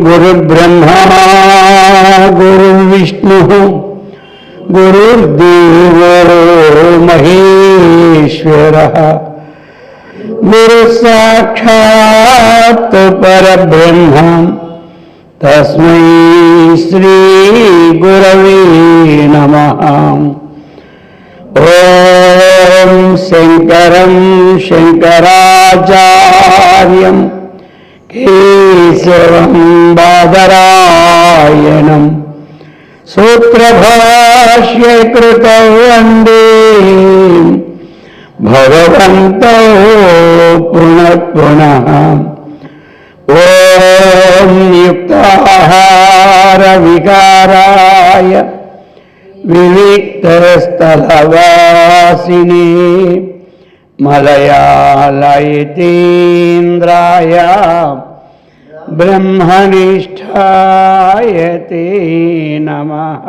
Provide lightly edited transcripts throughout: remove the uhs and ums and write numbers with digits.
गुरुर्ब्रह्मा गुरुर्विष्णुः गुरुर्देवो महेश्वरः गुरुसाक्षात् परब्रह्म तस्मै श्री गुरवे नमः। ओम शंकरं शंकराचार्यं केशवं बादरायणं सूत्रभाष्यकृतौ वन्दे भगवन्तौ पुनः पुनः। ओम युक्ताहार विकाराय विविक्तस्थलवासिने मलयालयतीन्द्राय ब्रह्मनिष्ठाय ते नमः।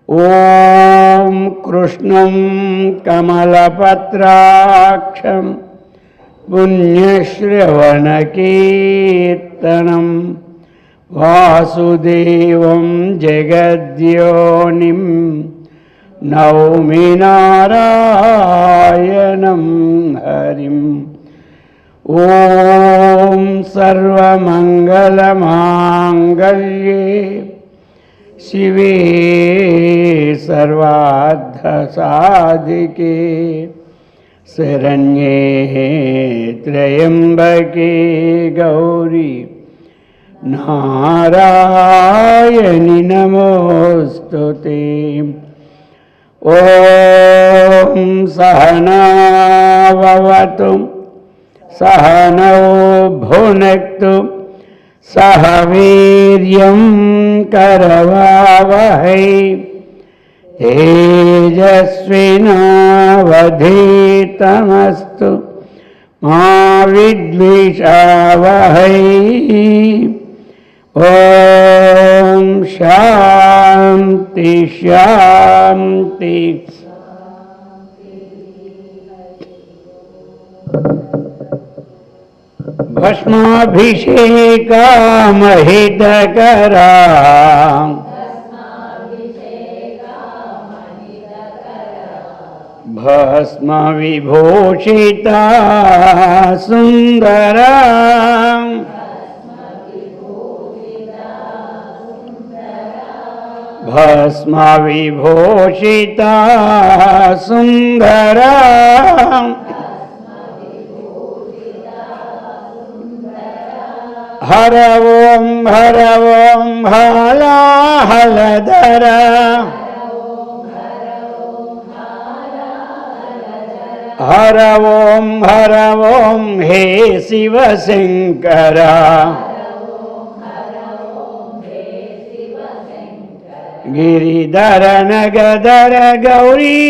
ओम कृष्णं कमलपत्राक्षं पुण्यश्रवणकीर्तनं वासुदेवं जगद्योनिं नौमि नारायणं हरिम्। ओम सर्वमंगलमांगल्ये शिवे सर्वार्थसाधिके शरण्ये त्र्यंबके गौरी नारायणि नमोस्तुते। ओम सहना भवतु सहनौ भुनक्तु सह वीर्यं करवावहै तेजस्विनावधीतमस्तु मा विद्विषावहै। ओम शांति शांति। भस्माभिषेकामहितकरा भस्म विभूषिता सुंदरा भस्म विभूषिता सुंदरा हर ओम हाला हलधरा हर ओम हे शिव शंकरा गिरिधर नगधर गौरी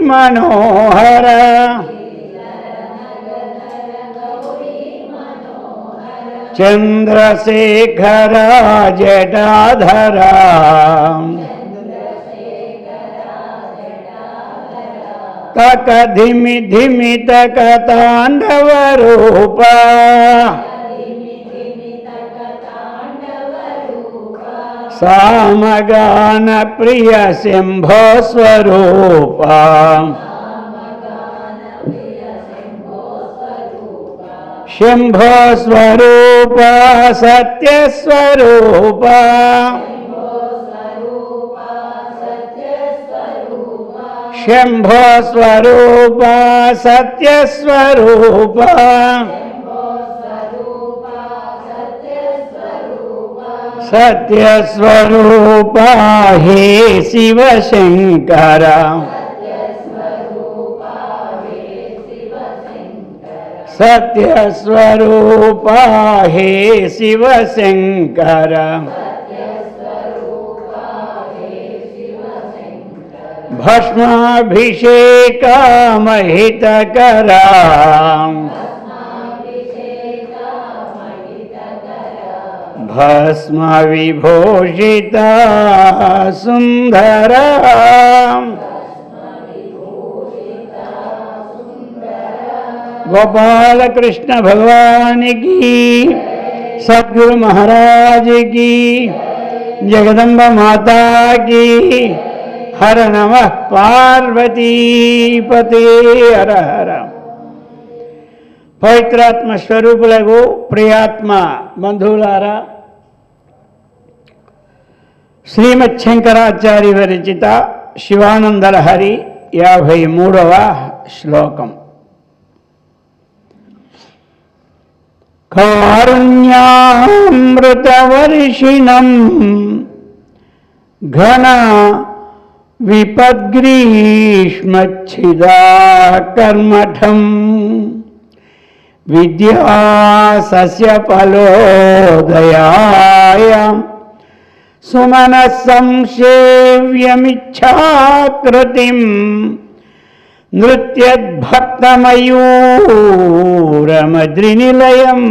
मनोहरा चंद्रशेखरा जटाधरा तक धिमि धिमि तक तांडव रूपा सामगान प्रिय शंभो स्वरूपा शंभो स्वरूपा सत्य स्वरूपा शंभो स्वरूपा सत्य स्वरूपा सत्य स्वरूपा हे शिव शंकरा सत्य स्वरूपा हे शिव शंकरा భస్మాభిషేకమహితకరా భస్మ విభూషిత సుందర गोपाल कृष्ण भगवान की, सद्गुरु महाराज की, जगदम्ब माता की। हर नमः पार्वती पते हर हर। पवित्रात्म स्वरूपुलगु प्रियात्म बंधुलारा, श्रीमत् शंकराचार्य विरचित शिवानंद लहरी 53వ श्लोकम। कारुण्यामृतवर्षिणं घन विपद्ग्रीष्मच्छिदाकर्मठं विद्यासस्यफलोदयाय सुमनः संसेव्यमिच्छाकृतिं नृत्यद्भक्तमयूरमद्रिनिलयं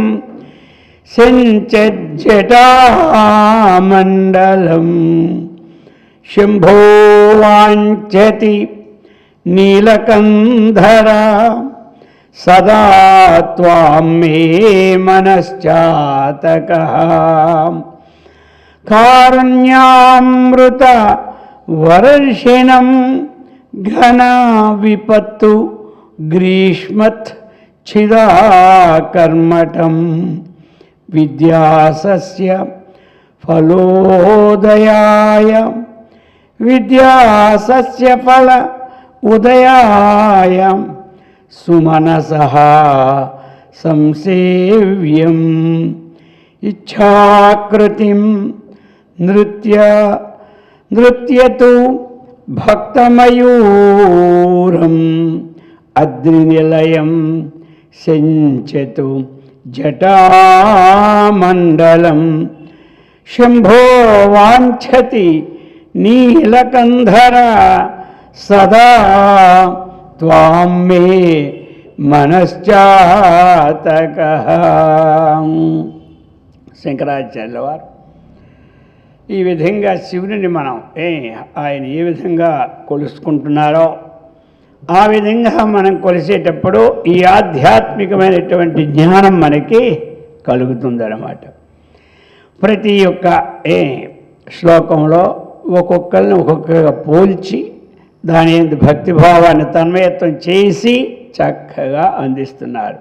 सिञ्चज्जटामण्डलं शम्भो वाञ्छति नीलकन्धरा सदा त्वां मे मनश्चातकः। कारुण्यामृत वर्षिणं घन विपत्तु ग्रीष्मत् छिदाकर्मठं विद्यासस्य फलोदयाय विद्यासस्य फल उदयाय सुमनसः संसेव्यम् इच्छाकृतिं नृत्यतु भक्तमयूरम् अद्रिनिलयं सिञ्चतु जटामण्डलं शम्भो वाञ्छति नीलकन्धरा सदा त्वां मे मनश्चातकः। శంకరాచార్యుల వారు ఈ విధంగా శివుని మనం ఆయన ఏ విధంగా కొలుసుకుంటున్నారో ఆ విధంగా మనం కొలిసేటప్పుడు ఈ ఆధ్యాత్మికమైనటువంటి జ్ఞానం మనకి కలుగుతుందన్నమాట. ప్రతి ఒక్క శ్లోకంలో ఒక్కొక్కరిని ఒక్కొక్కగా పోల్చి దాని భక్తిభావాన్ని తన్మయత్వం చేసి చక్కగా అందిస్తున్నారు.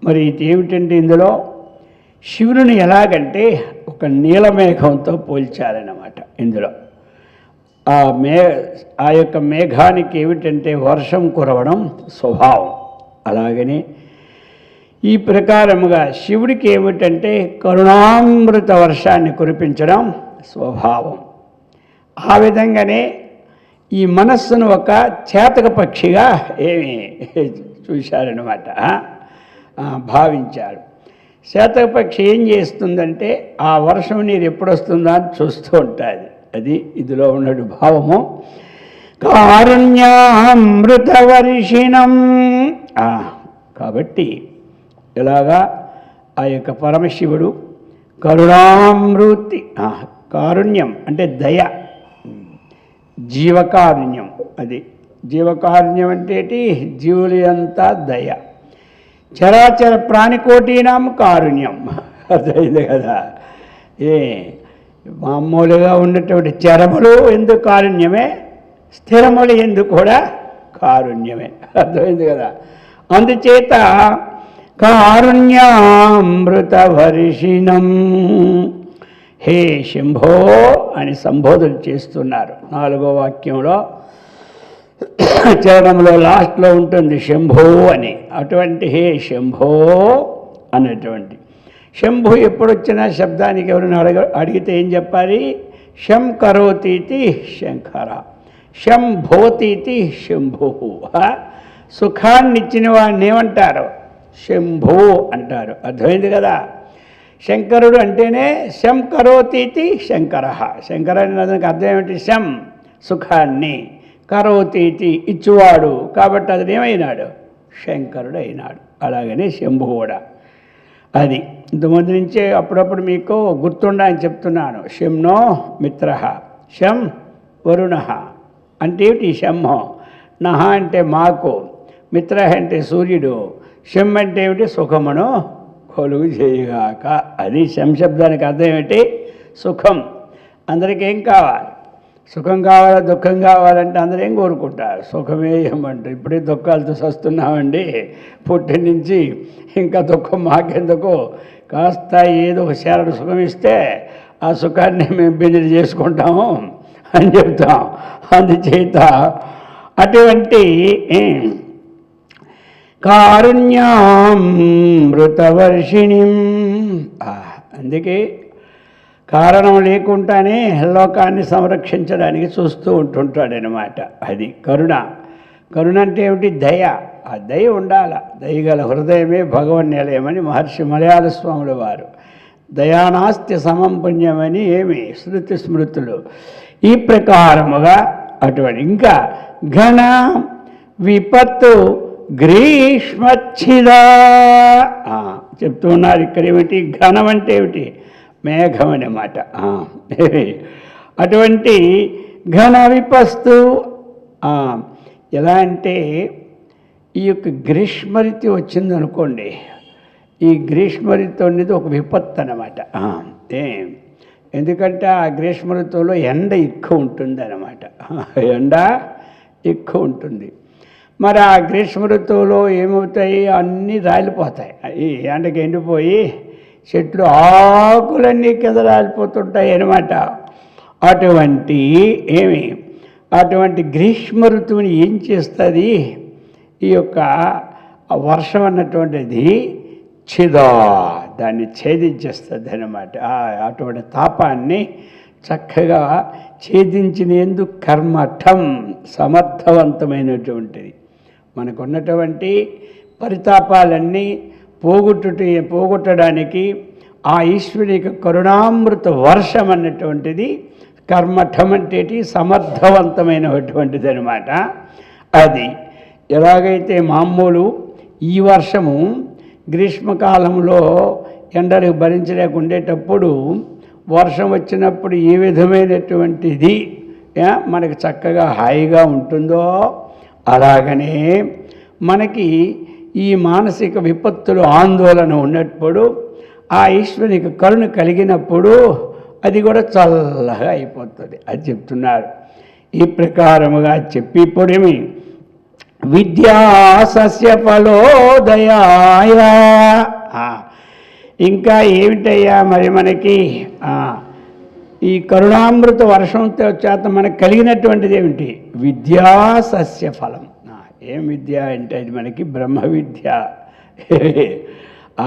మరి ఇది ఏమిటంటే ఇందులో శివుని ఎలాగంటే ఒక నీలమేఘంతో పోల్చారన్నమాట. ఇందులో ఆ యొక్క మేఘానికి ఏమిటంటే వర్షం కురవడం స్వభావం. అలాగనే ఈ ప్రకారముగా శివుడికి ఏమిటంటే కరుణామృత వర్షాన్ని కురిపించడం స్వభావం. ఆ విధంగానే ఈ మనస్సును ఒక చేతక పక్షిగా చూశారన్నమాట, భావించారు. చేతక పక్షి ఏం చేస్తుందంటే ఆ వర్షం నీరు ఎప్పుడు వస్తుందా అని చూస్తూ ఉంటుంది. అది ఇదిలో ఉన్నటువంటి భావము. కారుణ్యామృతవర్షిణం. కాబట్టి ఇలాగా ఆ యొక్క పరమశివుడు కరుణామృతి, కారుణ్యం అంటే దయ, జీవకారుణ్యం. అది జీవకారుణ్యం అంటే జీవులు అంతా దయ. చరాచర ప్రాణికోటీనాం కారుణ్యం. అర్థమైంది కదా. మామూలుగా ఉన్నటువంటి చరములు ఎందుకు కారుణ్యమే, స్థిరములు ఎందుకు కూడా కారుణ్యమే. అర్థమైంది కదా. అందుచేత కారుణ్యామృతవర్షిణం హే శంభో అని సంబోధన చేస్తున్నారు. 4వ వాక్యంలో చరణంలో లాస్ట్లో ఉంటుంది శంభో అని. అటువంటి హే శంభో అన్నటువంటి శంభు ఎప్పుడొచ్చినా శబ్దానికి ఎవరైనా అడిగితే ఏం చెప్పాలి? శం కరోతీతి శంకర, శం భోతీతి శంభు. సుఖాన్ని ఇచ్చిన వాడిని ఏమంటారు? శంభు అంటారు. అర్థమైంది కదా. శంకరుడు అంటేనే శం కరోతీతి శంకర. శంకర దానికి అర్థం ఏమిటి? శం సుఖాన్ని, కరోతీతి ఇచ్చువాడు, కాబట్టి అతను ఏమైనాడు? శంకరుడు అయినాడు. అలాగనే శంభు కూడా. అది ఇంతకుముందు నుంచే అప్పుడప్పుడు మీకు గుర్తుండ అని చెప్తున్నాను. శంనో మిత్ర, శం వరుణ అంటే ఏమిటి? శంహో. నహ అంటే మాకు, మిత్ర అంటే సూర్యుడు, శం అంటే ఏమిటి? సుఖమును కొలుగు చేయుగాక. అది శం శబ్దానికి అర్థం ఏమిటి? సుఖం. అందరికీ ఏం కావాలి? సుఖం కావాలా, దుఃఖం కావాలంటే అందరూ ఏం కోరుకుంటారు? సుఖమే ఏమంటారు. ఇప్పుడే దుఃఖాలతో వస్తున్నామండి, పుట్టి నుంచి ఇంకా దుఃఖం మాకెందుకు, కాస్త ఏదో ఒక శారడు సుఖం ఇస్తే ఆ సుఖాన్ని మేము బిందెలు చేసుకుంటాము అని చెప్తాం. అందుచేత అటువంటి కారుణ్యామృతవర్షిణి, అందుకే కారణం లేకుండానే లోకాన్ని సంరక్షించడానికి చూస్తూ ఉంటుంటాడనమాట. అది కరుణ. కరుణ అంటే ఏమిటి? దయ. ఆ దయ ఉండాల. దయగల హృదయమే భగవన్ నిలయమని మహర్షి మలయాళ స్వాముల వారు. దయానాస్తి సమం పుణ్యమని ఏమి శృతి స్మృతులు. ఈ ప్రకారముగా అటువంటి ఇంకా ఘన విపత్తు గ్రీష్మచ్చిదా చెప్తూ ఉన్నారు. ఇక్కడ ఏమిటి? ఘనం అంటే ఏమిటి? మేఘం అన్నమాట. అటువంటి ఘన విపస్తు ఎలా అంటే ఈ యొక్క గ్రీష్మ ఋతు వచ్చిందనుకోండి, ఈ గ్రీష్మ ఋతు అనేది ఒక విపత్తు అన్నమాట. ఎందుకంటే ఆ గ్రీష్మ ఋతువులో ఎండ ఎక్కువ ఉంటుంది అన్నమాట. ఎండ ఎక్కువ ఉంటుంది. మరి ఆ గ్రీష్మ ఋతువులో ఏమవుతాయి? అన్నీ రాలిపోతాయి. ఈ ఎండకి ఎండిపోయి చెట్లు ఆకులన్నీ కింద రాలిపోతుంటాయి అన్నమాట. అటువంటి గ్రీష్మ ఋతువుని ఏం చేస్తుంది? ఈ యొక్క వర్షం అన్నటువంటిది దాన్ని ఛేదించేస్తుంది అన్నమాట. అటువంటి తాపాన్ని చక్కగా ఛేదించినందుకు కర్మఠం సమర్థవంతమైనటువంటిది. మనకున్నటువంటి పరితాపాలన్నీ పోగొట్టడానికి ఆ ఈశ్వరుని యొక్క కరుణామృత వర్షం అన్నటువంటిది కర్మఠం అంటే సమర్థవంతమైనటువంటిది అనమాట. అది ఎలాగైతే మామూలు ఈ వర్షము గ్రీష్మకాలంలో ఎండలు భరించలేకుండేటప్పుడు వర్షం వచ్చినప్పుడు ఏ విధమైనటువంటిది మనకి చక్కగా హాయిగా ఉంటుందో, అలాగనే మనకి ఈ మానసిక విపత్తులు ఆందోళన ఉన్నప్పుడు ఆ ఈశ్వరునికి కరుణ కలిగినప్పుడు అది కూడా చల్లగా అయిపోతుంది. అది చెప్తున్నారు. ఈ ప్రకారముగా చెప్పి ఇప్పుడేమి విద్యా సస్య ఫలోదయాయ. ఇంకా ఏమిటయ్యా మరి మనకి ఈ కరుణామృత వర్షంతో చేత మనకు కలిగినటువంటిది ఏమిటి? విద్యా సస్య ఫలం. ఏం విద్య అంటే అది మనకి బ్రహ్మ విద్య.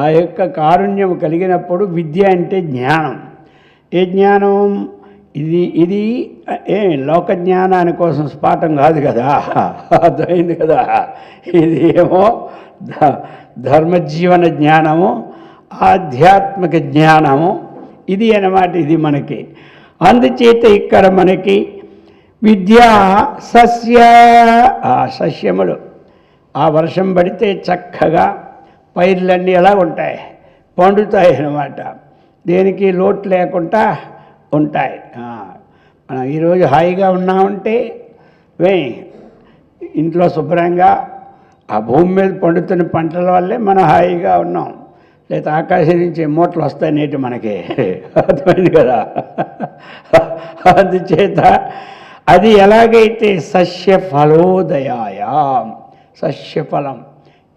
ఆ యొక్క కారుణ్యం కలిగినప్పుడు విద్య అంటే జ్ఞానం. ఏ జ్ఞానం? ఇది లోక జ్ఞానాని కోసం స్ఫాటం కాదు కదా, అర్థమైంది కదా. ఇది ఏమో ధర్మజీవన జ్ఞానము, ఆధ్యాత్మిక జ్ఞానము, ఇది అన్నమాట. ఇది మనకి అందుచేత ఇక్కడ మనకి విద్యా సస్య సస్యములు ఆ వర్షం పడితే చక్కగా పైర్లన్నీ ఎలా ఉంటాయి? పండుతాయి అన్నమాట. దేనికి లోటు లేకుండా ఉంటాయి. మనం ఈరోజు హాయిగా ఉన్నామంటే ఇంట్లో శుభ్రంగా ఆ భూమి మీద పండుతున్న పంటల వల్లే మనం హాయిగా ఉన్నాం. లేదా ఆకాశం నుంచి మూటలు వస్తాయి నేటి మనకి, అర్థమైంది కదా. అందుచేత అది ఎలాగైతే సస్య ఫలోదయాయ, సస్యఫలం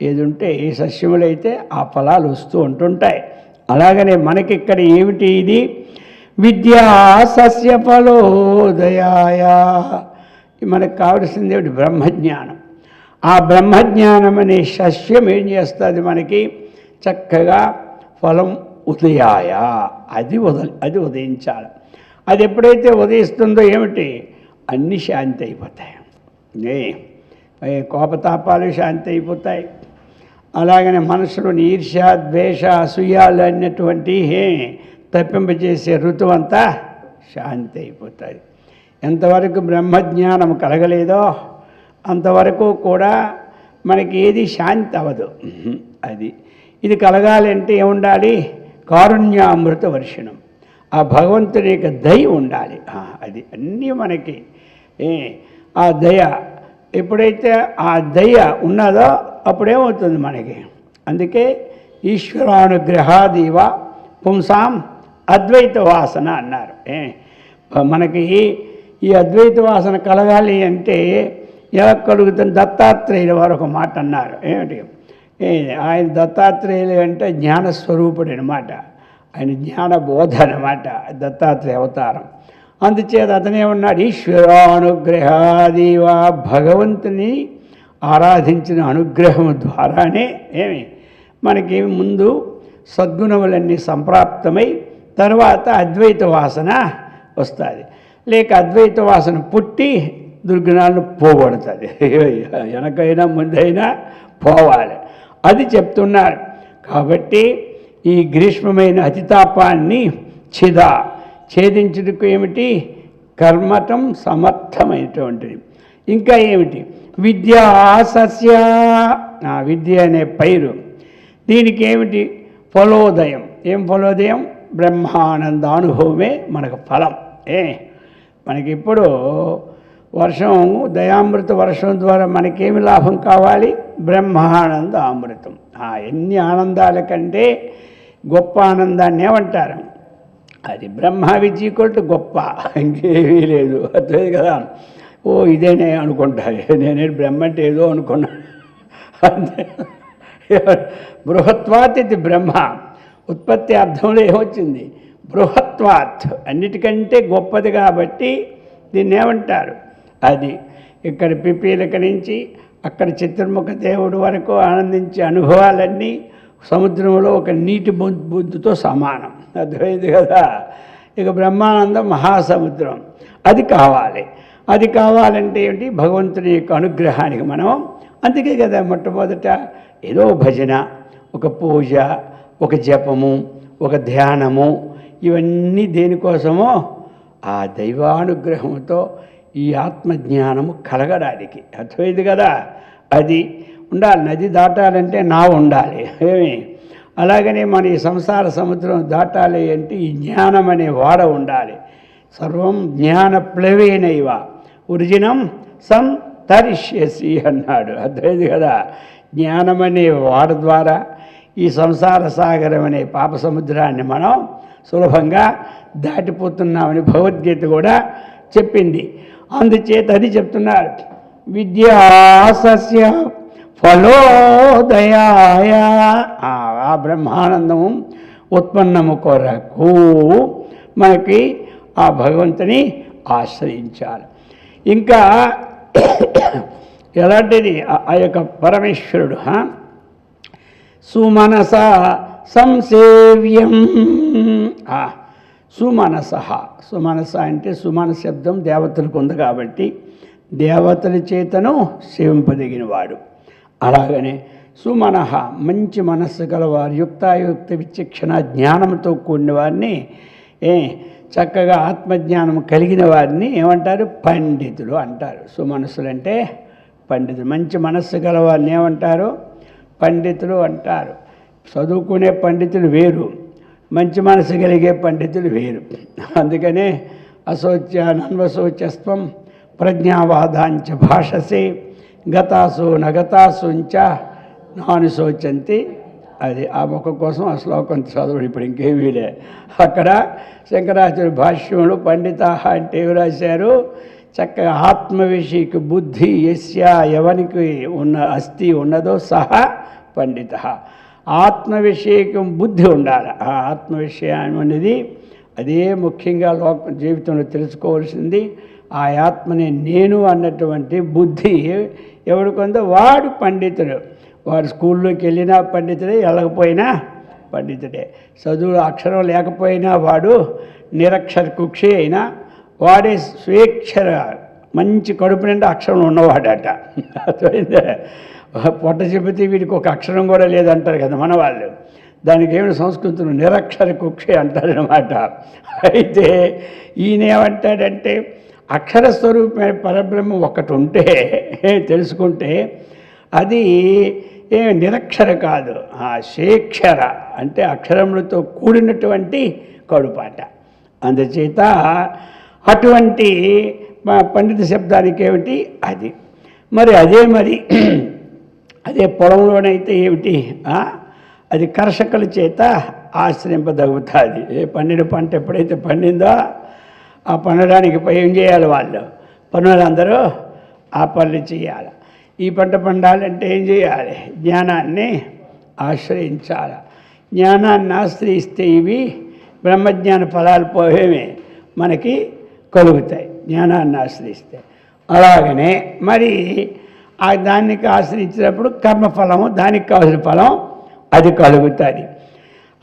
ఏది ఉంటే ఏ సస్యములైతే ఆ ఫలాలు వస్తూ ఉంటుంటాయి. అలాగనే మనకి ఇక్కడ ఏమిటి? ఇది విద్యా సస్య ఫలోదయాయ. మనకు కావలసింది ఏమిటి? బ్రహ్మజ్ఞానం. ఆ బ్రహ్మజ్ఞానం అనే సస్యం ఏం చేస్తుంది? మనకి చక్కగా ఫలం ఉదయాయ, అది ఉదయించాలి. అది ఎప్పుడైతే ఉదయిస్తుందో ఏమిటి? అన్నీ శాంతి అయిపోతాయి. కోపతాపాలు శాంతి అయిపోతాయి. అలాగనే మనసులోని ఈర్ష్య, ద్వేష, అసూయాలు అన్నటువంటి తప్పింపజేసే ఋతువంతా శాంతి అయిపోతుంది. ఎంతవరకు బ్రహ్మజ్ఞానం కలగలేదో అంతవరకు కూడా మనకి ఏది శాంతి అవ్వదు. అది ఇది కలగాలంటే ఏముండాలి? కారుణ్యామృత వర్షణం, ఆ భగవంతుని యొక్క దయ ఉండాలి. అది అన్నీ మనకి ఆ దయ ఎప్పుడైతే ఆ దయ ఉన్నదో అప్పుడేమవుతుంది మనకి. అందుకే ఈశ్వరానుగ్రహాదీవ పుంసాం అద్వైత వాసన అన్నారు. మనకి ఈ అద్వైత వాసన కలగాలి అంటే ఎలా కలుగుతుంది? దత్తాత్రేయుల వారు ఒక మాట అన్నారు. ఏమిటి? ఆయన దత్తాత్రేయులు అంటే జ్ఞానస్వరూపుడు అనమాట. ఆయన జ్ఞానబోధ అనమాట దత్తాత్రేయ అవతారం. అందుచేత అతనేమన్నాడు? ఈశ్వరానుగ్రహాదీవా, భగవంతుని ఆరాధించిన అనుగ్రహం ద్వారానే మనకి ముందు సద్గుణములన్నీ సంప్రాప్తమై తర్వాత అద్వైత వాసన వస్తుంది. లేక అద్వైత వాసన పుట్టి దుర్గుణాలను పోగొడుతుంది. వెనకైనా ముందైనా పోవాలి, అది చెప్తున్నారు. కాబట్టి ఈ గ్రీష్మమైన అతితాపాన్ని ఛేదించుటకు ఏమిటి? కర్మటం సమర్థమైనటువంటిది. ఇంకా ఏమిటి? విద్యా సస్య, విద్య అనే పైరు. దీనికి ఏమిటి? ఫలోదయం. ఏం ఫలోదయం? బ్రహ్మానంద అనుభవమే మనకు ఫలం. మనకి ఇప్పుడు వర్షం, దయామృత వర్షం ద్వారా మనకేమి లాభం కావాలి? బ్రహ్మానంద అమృతం. ఎన్ని ఆనందాల కంటే గొప్ప ఆనందాన్ని ఏమంటారు? అది బ్రహ్మ విద్యకొట్టు గొప్ప, ఇంకేమీ లేదు. అర్థమైంది కదా? ఇదేనే అనుకుంటా, నేనే బ్రహ్మ అంటే ఏదో అనుకున్నాను అంతే. బృహత్వాత్ ఇది బ్రహ్మ. ఉత్పత్తి అర్థంలో ఏమొచ్చింది? బృహత్వాత్, అన్నిటికంటే గొప్పది కాబట్టి దీన్ని ఏమంటారు? అది ఇక్కడ పిపీలక నుంచి అక్కడ చతుర్ముఖ దేవుడు వరకు ఆనందించే అనుభవాలన్నీ సముద్రంలో ఒక నీటి బొద్దుతో సమానం. అర్థమైంది కదా? ఇక బ్రహ్మానందం మహాసముద్రం. అది కావాలి. అది కావాలంటే ఏంటి? భగవంతుని యొక్క అనుగ్రహానికి మనం. అందుకే కదా మొట్టమొదట ఏదో భజన, ఒక పూజ, ఒక జపము, ఒక ధ్యానము, ఇవన్నీ దేనికోసమో? ఆ దైవానుగ్రహంతో ఈ ఆత్మజ్ఞానము కలగడానికి. అర్థమైంది కదా? అది ఉండాలి. నది దాటాలంటే నావ ఉండాలి. అలాగనే మన ఈ సంసార సముద్రం దాటాలి అంటే ఈ జ్ఞానం అనే వాడ ఉండాలి. సర్వం జ్ఞాన ప్లవేనైవ వృజినం సంతరిష్యసి అన్నాడు. అర్థమైంది కదా? జ్ఞానం అనే వాడ ద్వారా ఈ సంసార సాగరం అనే పాప సముద్రాన్ని మనం సులభంగా దాటిపోతున్నామని భగవద్గీత కూడా చెప్పింది. అందుచేత అది చెప్తున్నారు. విద్యాసస్య ఫలోదయాయ, ఆ బ్రహ్మానందము ఉత్పన్నము కొరకు మనకి ఆ భగవంతుని ఆశ్రయించాలి. ఇంకా ఎలాంటిది? ఆ యొక్క పరమేశ్వరుడు సుమనస సంసేవ్యం. సుమనస, సుమనస అంటే సుమన శబ్దం దేవతలకు ఉంది కాబట్టి దేవతల చేతను సేవింపదగినవాడు. అలాగనే సుమనః, మంచి మనస్సు గలవారు, యుక్తాయుక్త విచక్షణ జ్ఞానంతో కూడిన వారిని, చక్కగా ఆత్మజ్ఞానం కలిగిన వారిని ఏమంటారు? పండితులు అంటారు. సుమనస్సులు అంటే పండితులు. మంచి మనస్సు గలవారిని ఏమంటారు? పండితులు అంటారు. చదువుకునే పండితులు వేరు, మంచి మనసు కలిగే పండితులు వేరు. అందుకనే అశోచ్యానన్వశోచస్వం ప్రజ్ఞావాదాంచ భాషసే గతాసు నగతాసుంచ నాను శోచంతి. అది ఆ మొక్క కోసం ఆ శ్లోకం చదవడు. ఇప్పుడు ఇంకేమీ లే. అక్కడ శంకరాచార్య భాష్యంలో పండితాహ అంటే ఏమి రాశారు? చక్కగా ఆత్మవిషయక బుద్ధి యస్య, ఎవనికి అస్థి ఉన్నదో సహా పండిత. ఆత్మవిషయకం బుద్ధి ఉండాలి. ఆ ఆత్మవిషయం అనేది అదే ముఖ్యంగా జీవితంలో తెలుసుకోవాల్సింది. ఆ ఆత్మని నేను అన్నటువంటి బుద్ధి ఎవడికొందో వాడు పండితుడు. వాడు స్కూల్లోకి వెళ్ళినా పండితుడే, వెళ్ళకపోయినా పండితుడే. చదువు అక్షరం లేకపోయినా వాడు నిరక్షర కుక్షి అయినా వాడే స్వేక్షర, మంచి కడుపు నిండా అక్షరం ఉన్నవాడట. అర్థమైందే? పొట్ట చెబితే వీడికి ఒక అక్షరం కూడా లేదంటారు కదా మన వాళ్ళు. దానికి ఏమిటి సంస్కృతులు నిరక్షర కుక్షి అంటారనమాట. అయితే ఈయన ఏమంటాడంటే అక్షర స్వరూపమైన పరబ్రహ్మ ఒకటి ఉంటే తెలుసుకుంటే అది నిరక్షర కాదు, శేక్షర అంటే అక్షరములతో కూడినటువంటి కడుపాట. అందుచేత అటువంటి పండిత శబ్దానికి ఏమిటి అది. మరి అదే పొలంలోనైతే ఏమిటి, అది కర్షకుల చేత ఆశ్రయింపదగుతుంది. పండిన పంట ఎప్పుడైతే పండిందో ఆ పండడానికి ఏం చేయాలి, వాళ్ళు పనులందరూ ఆ పనులు చేయాలి. ఈ పంట పండాలంటే ఏం చేయాలి, జ్ఞానాన్ని ఆశ్రయించాలి. జ్ఞానాన్ని ఆశ్రయిస్తే ఇవి బ్రహ్మజ్ఞాన ఫలాలు పోయేమే మనకి కలుగుతాయి, జ్ఞానాన్ని ఆశ్రయిస్తే. అలాగనే మరి దానికి ఆశ్రయించినప్పుడు కర్మఫలము, దానికి కావాల్సిన ఫలం అది కలుగుతుంది.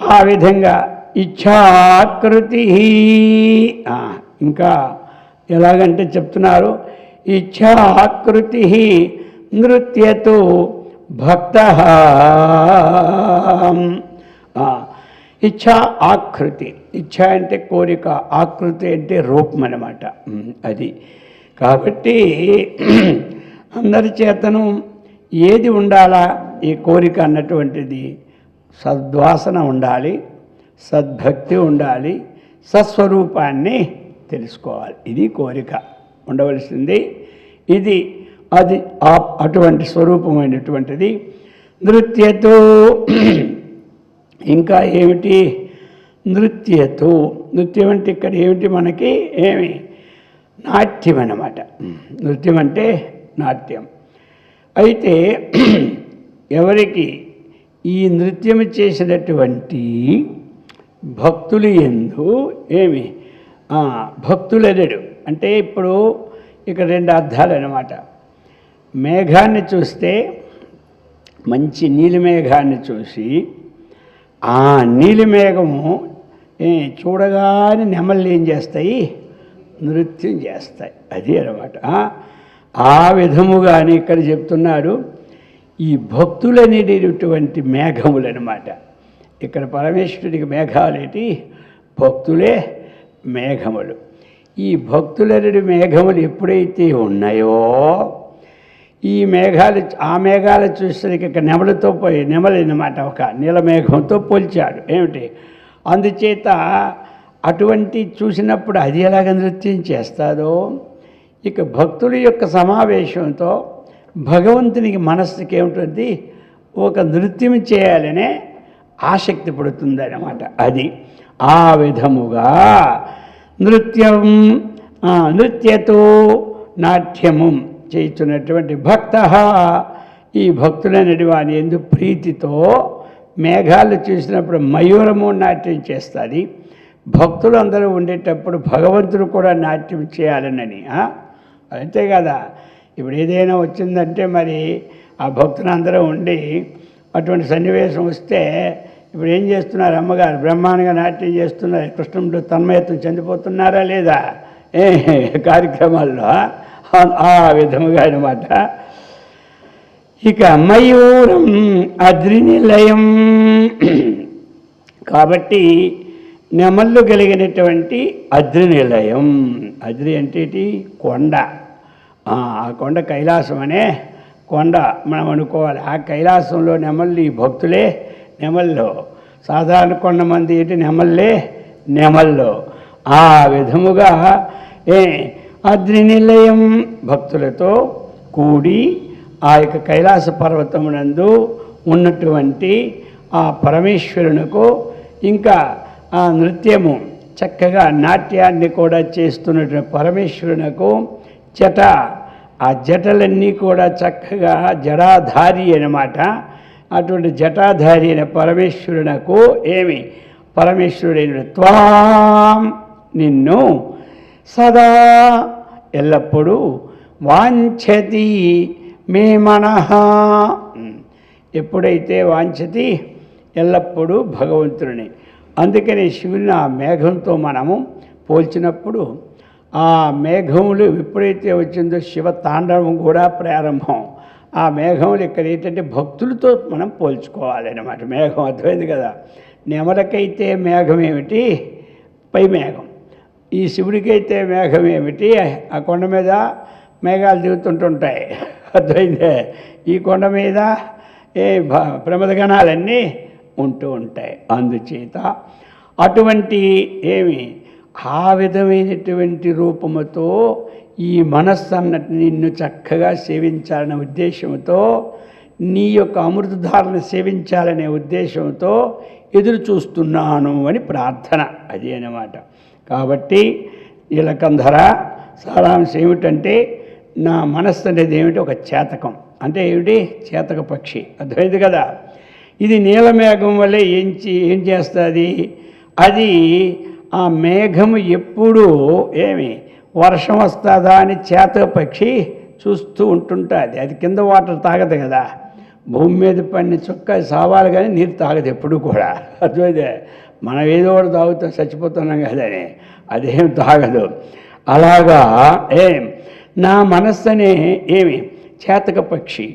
ఆ విధంగా ఇచ్ఛాకృతి. ఇంకా ఎలాగంటే చెప్తున్నారు, ఇచ్ఛాకృతి నృత్యతో భక్త. ఇచ్ఛా ఆకృతి, ఇచ్ఛ అంటే కోరిక, ఆకృతి అంటే రూపం అన్నమాట. అది కాబట్టి అందరి చేతను ఏది ఉండాలా ఈ కోరిక అన్నటువంటిది, సద్వాసన ఉండాలి, సద్భక్తి ఉండాలి, సత్స్వరూపాన్ని తెలుసుకోవాలి. ఇది కోరిక ఉండవలసింది. ఇది అది అటువంటి స్వరూపమైనటువంటిది. నృత్యతో ఇంకా ఏమిటి, నృత్యతో, నృత్యం అంటే ఇక్కడ ఏమిటి మనకి, నాట్యం అన్నమాట. నృత్యం అంటే నాట్యం. అయితే ఎవరికి ఈ నృత్యం చేసినటువంటి భక్తులు యందు భక్తులెనడు అంటే ఇప్పుడు ఇక్కడ రెండు అర్థాలు అన్నమాట. మేఘాన్ని చూస్తే, మంచి నీలిమేఘాన్ని చూసి ఆ నీలిమేఘము చూడగానే నెమళ్ళు ఏం చేస్తాయి, నృత్యం చేస్తాయి. అది అన్నమాట. ఆ విధముగానే ఇక్కడ చెప్తున్నాడు, ఈ భక్తులనేటటువంటి మేఘములు అన్నమాట. ఇక్కడ పరమేశ్వరుడికి మేఘాలేటి, భక్తులే మేఘములు. ఈ భక్తులనేటి మేఘములు ఎప్పుడైతే ఉన్నాయో, ఈ మేఘాలు, ఆ మేఘాలు చూసేసరికి ఇక్కడ నెమలతో నెమలన్నమాట, ఒక నీలమేఘంతో పోల్చాడు. ఏమిటి, అందుచేత అటువంటి చూసినప్పుడు అది ఎలాగ నృత్యం చేస్తాదో, ఇక భక్తుల యొక్క సమావేశంతో భగవంతునికి మనస్సుకి ఏమిటంది, ఒక నృత్యం చేయాలనే ఆసక్తి పడుతుందన్నమాట. అది ఆ విధముగా నృత్యతో నాట్యము చేస్తున్నటువంటి భక్త, ఈ భక్తులనేటి వాని ఎందు ప్రీతితో మేఘాలు చూసినప్పుడు మయూరము నాట్యం చేస్తుంది. భక్తులు అందరూ ఉండేటప్పుడు భగవంతుడు కూడా నాట్యం చేయాలనని. అంతే కదా, ఇప్పుడు ఏదైనా వచ్చిందంటే మరి ఆ భక్తులు అందరూ ఉండి అటువంటి సన్నివేశం వస్తే ఇప్పుడు ఏం చేస్తున్నారు, అమ్మగారు బ్రహ్మాండంగా నాట్యం చేస్తున్నారు, కృష్ణుడు తన్మయత్వం చెందిపోతున్నారా లేదా కార్యక్రమాల్లో, ఆ విధముగా అన్నమాట. ఇక మయూరం అద్రినిలయం, కాబట్టి నెమళ్ళు కలిగినటువంటి అద్రినిలయం. అద్రి అంటే కొండ, ఆ కొండ కైలాసం అనే కొండ మనం అనుకోవాలి. ఆ కైలాసంలో నెమళ్ళు ఈ భక్తులే నెమళ్ళు, సాధారణ కొంతమంది ఏంటి నెమళ్ళు. ఆ విధముగా అద్రినిలయం భక్తులతో కూడి ఆ యొక్క కైలాస పర్వతమునందు ఉన్నటువంటి ఆ పరమేశ్వరునకు, ఇంకా ఆ నృత్యము చక్కగా నాట్యాన్ని కూడా చేస్తున్నటువంటి పరమేశ్వరునకు ఆ జటలన్నీ కూడా చక్కగా జటాధారి అన్నమాట. అటువంటి జటాధారి అయిన పరమేశ్వరునకు పరమేశ్వరుడైన త్వాం నిన్ను సదా ఎల్లప్పుడూ వాంఛతి మే మనః, ఎప్పుడైతే వాంఛతి ఎల్లప్పుడూ భగవంతుడిని. అందుకని శివుని ఆ మేఘంతో మనము పోల్చినప్పుడు ఆ మేఘములు ఎప్పుడైతే వచ్చిందో శివ తాండవం కూడా ప్రారంభం. ఆ మేఘములు ఇక్కడ ఏంటంటే భక్తులతో మనం పోల్చుకోవాలన్నమాట. మేఘం అర్థమైంది కదా. నెమలకైతే మేఘం ఏమిటి, పై మేఘం. ఈ శివుడికైతే మేఘం ఏమిటి, ఆ కొండ మీద మేఘాలు దిగుతుంటుంటాయి, అర్థమైందే. ఈ కొండ మీద ప్రమదగణాలన్నీ ఉంటూ ఉంటాయి. అందుచేత అటువంటి ఆ విధమైనటువంటి రూపముతో ఈ మనస్సు అన్నట్టు నిన్ను చక్కగా సేవించాలనే ఉద్దేశంతో, నీ యొక్క అమృతధారను సేవించాలనే ఉద్దేశంతో ఎదురు చూస్తున్నాను అని ప్రార్థన, అది అన్నమాట. కాబట్టి నీలకంధర సారాంశం ఏమిటంటే, నా మనస్సు అనేది ఏమిటి, ఒక చేతకం. అంటే ఏమిటి, చేతక పక్షి, అర్థమైంది కదా. ఇది నీలమేఘం వల్లే ఏం చేస్తుంది, అది ఆ మేఘము ఎప్పుడు వర్షం వస్తుందా అని చేతక పక్షి చూస్తూ ఉంటుంటుంది. అది కింద వాటర్ తాగదు కదా, భూమి మీద పడిన చుక్క సావాలి కానీ నీరు తాగదు ఎప్పుడు కూడా, అర్థమైతే. మనం ఏదో ఒకటి తాగుతాం, చచ్చిపోతున్నాం కదని, అదేం తాగదు. అలాగా నా మనస్సునే చేతక పక్షి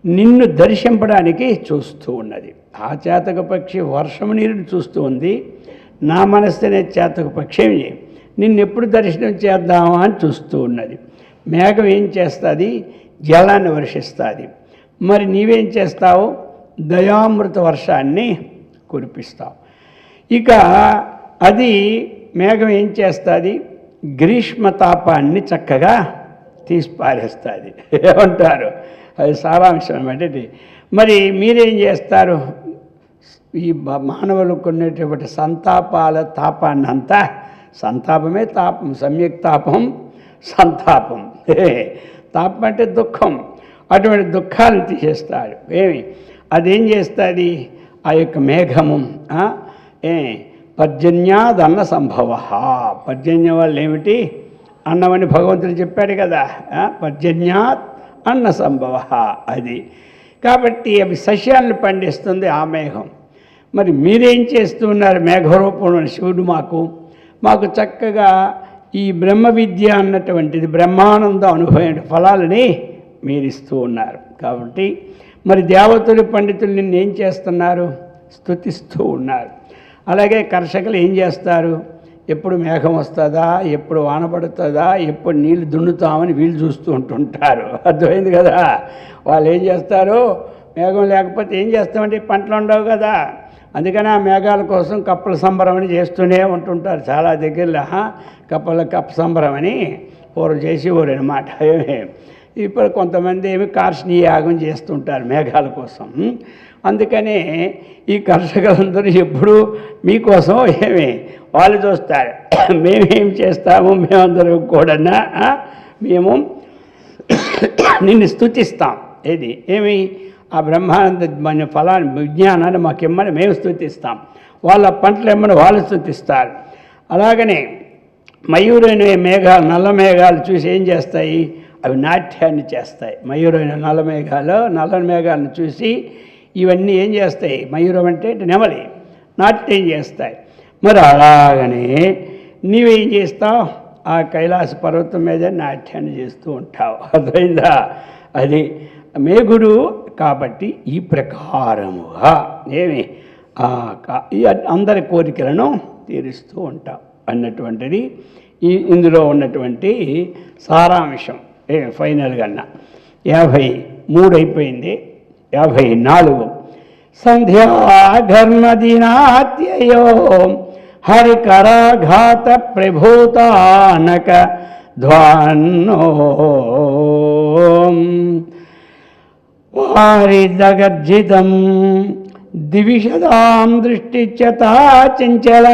నిన్ను దర్శింపడానికి చూస్తూ ఉన్నది. ఆ చేతక పక్షి వర్షము నీరుని చూస్తూ ఉంది. నా మనస్సునే చేతక పక్షి నిన్నెప్పుడు దర్శనం చేద్దామా అని చూస్తూ ఉన్నది. మేఘం ఏం చేస్తుంది, జలాన్ని వర్షిస్తుంది. మరి నీవేం చేస్తావు, దయామృత వర్షాన్ని కురిపిస్తావు. ఇక అది మేఘం ఏం చేస్తుంది, గ్రీష్మతాపాన్ని చక్కగా తీసిపారేస్తుంది. ఏమంటారు, అది సారాంశం అన్నమాట. మరి మీరేం చేస్తారు, ఈ మానవులకు ఉన్నటువంటి సంతాపాల తాపాన్ని అంతా, సంతాపమే తాపం, సమ్యక్ తాపం సంతాపం. తాపం అంటే దుఃఖం, అటువంటి దుఃఖాలను తీసేస్తాడు. అదేం చేస్తుంది, ఆ యొక్క మేఘము పర్జన్యాదన్న సంభవ. పర్జన్యం వల్ల ఏమిటి, అన్నమని భగవంతుడు చెప్పాడు కదా, పర్జన్యాత్ అన్న సంభవ అది. కాబట్టి అవి సస్యాలను పండిస్తుంది ఆ మేఘం. మరి మీరేం చేస్తూ ఉన్నారు, మేఘరూపంలో శివుడు మాకు చక్కగా ఈ బ్రహ్మ విద్య అన్నటువంటిది బ్రహ్మానందం అనుభవం ఫలాలని మీరిస్తూ ఉన్నారు. కాబట్టి మరి దేవతలు పండితులు నిన్ను ఏం చేస్తున్నారు, స్తుతిస్తూ ఉన్నారు. అలాగే కర్షకులు ఏం చేస్తారు, ఎప్పుడు మేఘం వస్తుందా, ఎప్పుడు వాన పడుతుందా, ఎప్పుడు నీళ్ళు దున్నుతామని వీళ్ళు చూస్తూ ఉంటుంటారు, అర్థమైంది కదా. వాళ్ళు ఏం చేస్తారు, మేఘం లేకపోతే ఏం చేస్తామంటే పంటలు ఉండవు కదా, అందుకని ఆ మేఘాల కోసం కప్పల సంబరం అని చేస్తూనే ఉంటుంటారు. చాలా దగ్గరలో కప్ప సంబరం అని పూర్వం చేసేవారు అనమాట. ఇప్పుడు కొంతమంది కార్షణీయ యాగం చేస్తుంటారు మేఘాల కోసం. అందుకనే ఈ కర్షకులందరూ ఎప్పుడు మీకోసం వాళ్ళు చూస్తారు. మేమేం చేస్తాము, మేమందరం కూడా మేము నిన్ను స్తుతిస్తాం. ఆ బ్రహ్మానంద మన ఫలాన్ని విజ్ఞానాన్ని మాకు ఇమ్మని మేము స్తుతిస్తాం, వాళ్ళ పంటలు ఇమ్మని వాళ్ళు స్తుతిస్తారు. అలాగనే మయూరైన మేఘాలు, నల్ల మేఘాలు చూసి ఏం చేస్తాయి, అవి నాట్యాన్ని చేస్తాయి. మయూరైన నల్ల మేఘాలను చూసి ఇవన్నీ ఏం చేస్తాయి, మయూరం అంటే నెమలి, నాట్యం చేస్తాయి. మరి అలాగనే నీవేం చేస్తావు, ఆ కైలాస పర్వతం మీద నాట్యాన్ని చేస్తూ ఉంటావు, అర్థమైందా. అది మేఘుడు కాబట్టి ఈ ప్రకారముగా అందరి కోరికలను తీరుస్తూ ఉంటాం అన్నటువంటిది ఇందులో ఉన్నటువంటి సారాంశం. ఫైనల్గా 53 అయిపోయింది. 54 సంధ్యాఘర్మదినాత్యయో హరికరాఘాత ప్రభూతానక ధ్వాన్నో వారిదగర్జితం దివిషదాం దృష్టిచ్యతా చంచల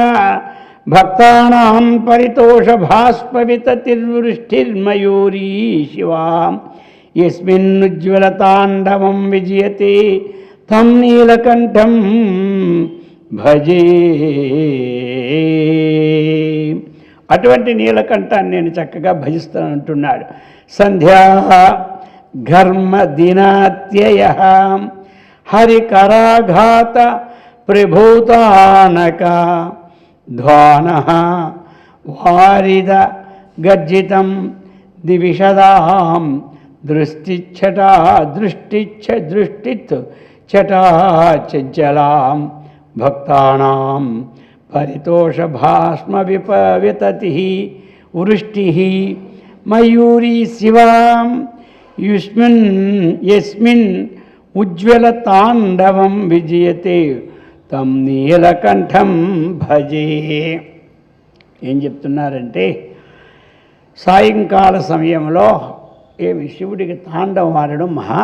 భక్తానాం పరితోష భాస్పవితతిర్వృష్టిర్మయూరీ శివాం యస్మిన్నుజ్వలతాండవం విజయతే తం నీలకంఠం భజే. అటువంటి నీలకంఠాన్ని నేను చక్కగా భజిస్తానంటున్నాడు. సంధ్యా ఘర్మదినాత్యయ హరికరాఘాత ప్రభూతానక ధ్వాన వారిద గర్జితం దివిషదాం దృష్టిచ్చ చటా చంచలాం భక్తానాం పరితోష భాస్మ వితతి వృష్టి మయూరీ శివాం యస్మిన్ ఉజ్వల తాండవం విజయతే తం నీలకంఠం భజే. ఏం చెప్తున్నారంటే సాయంకాల సమయంలో శివుడికి తాండవం ఆడడం మహా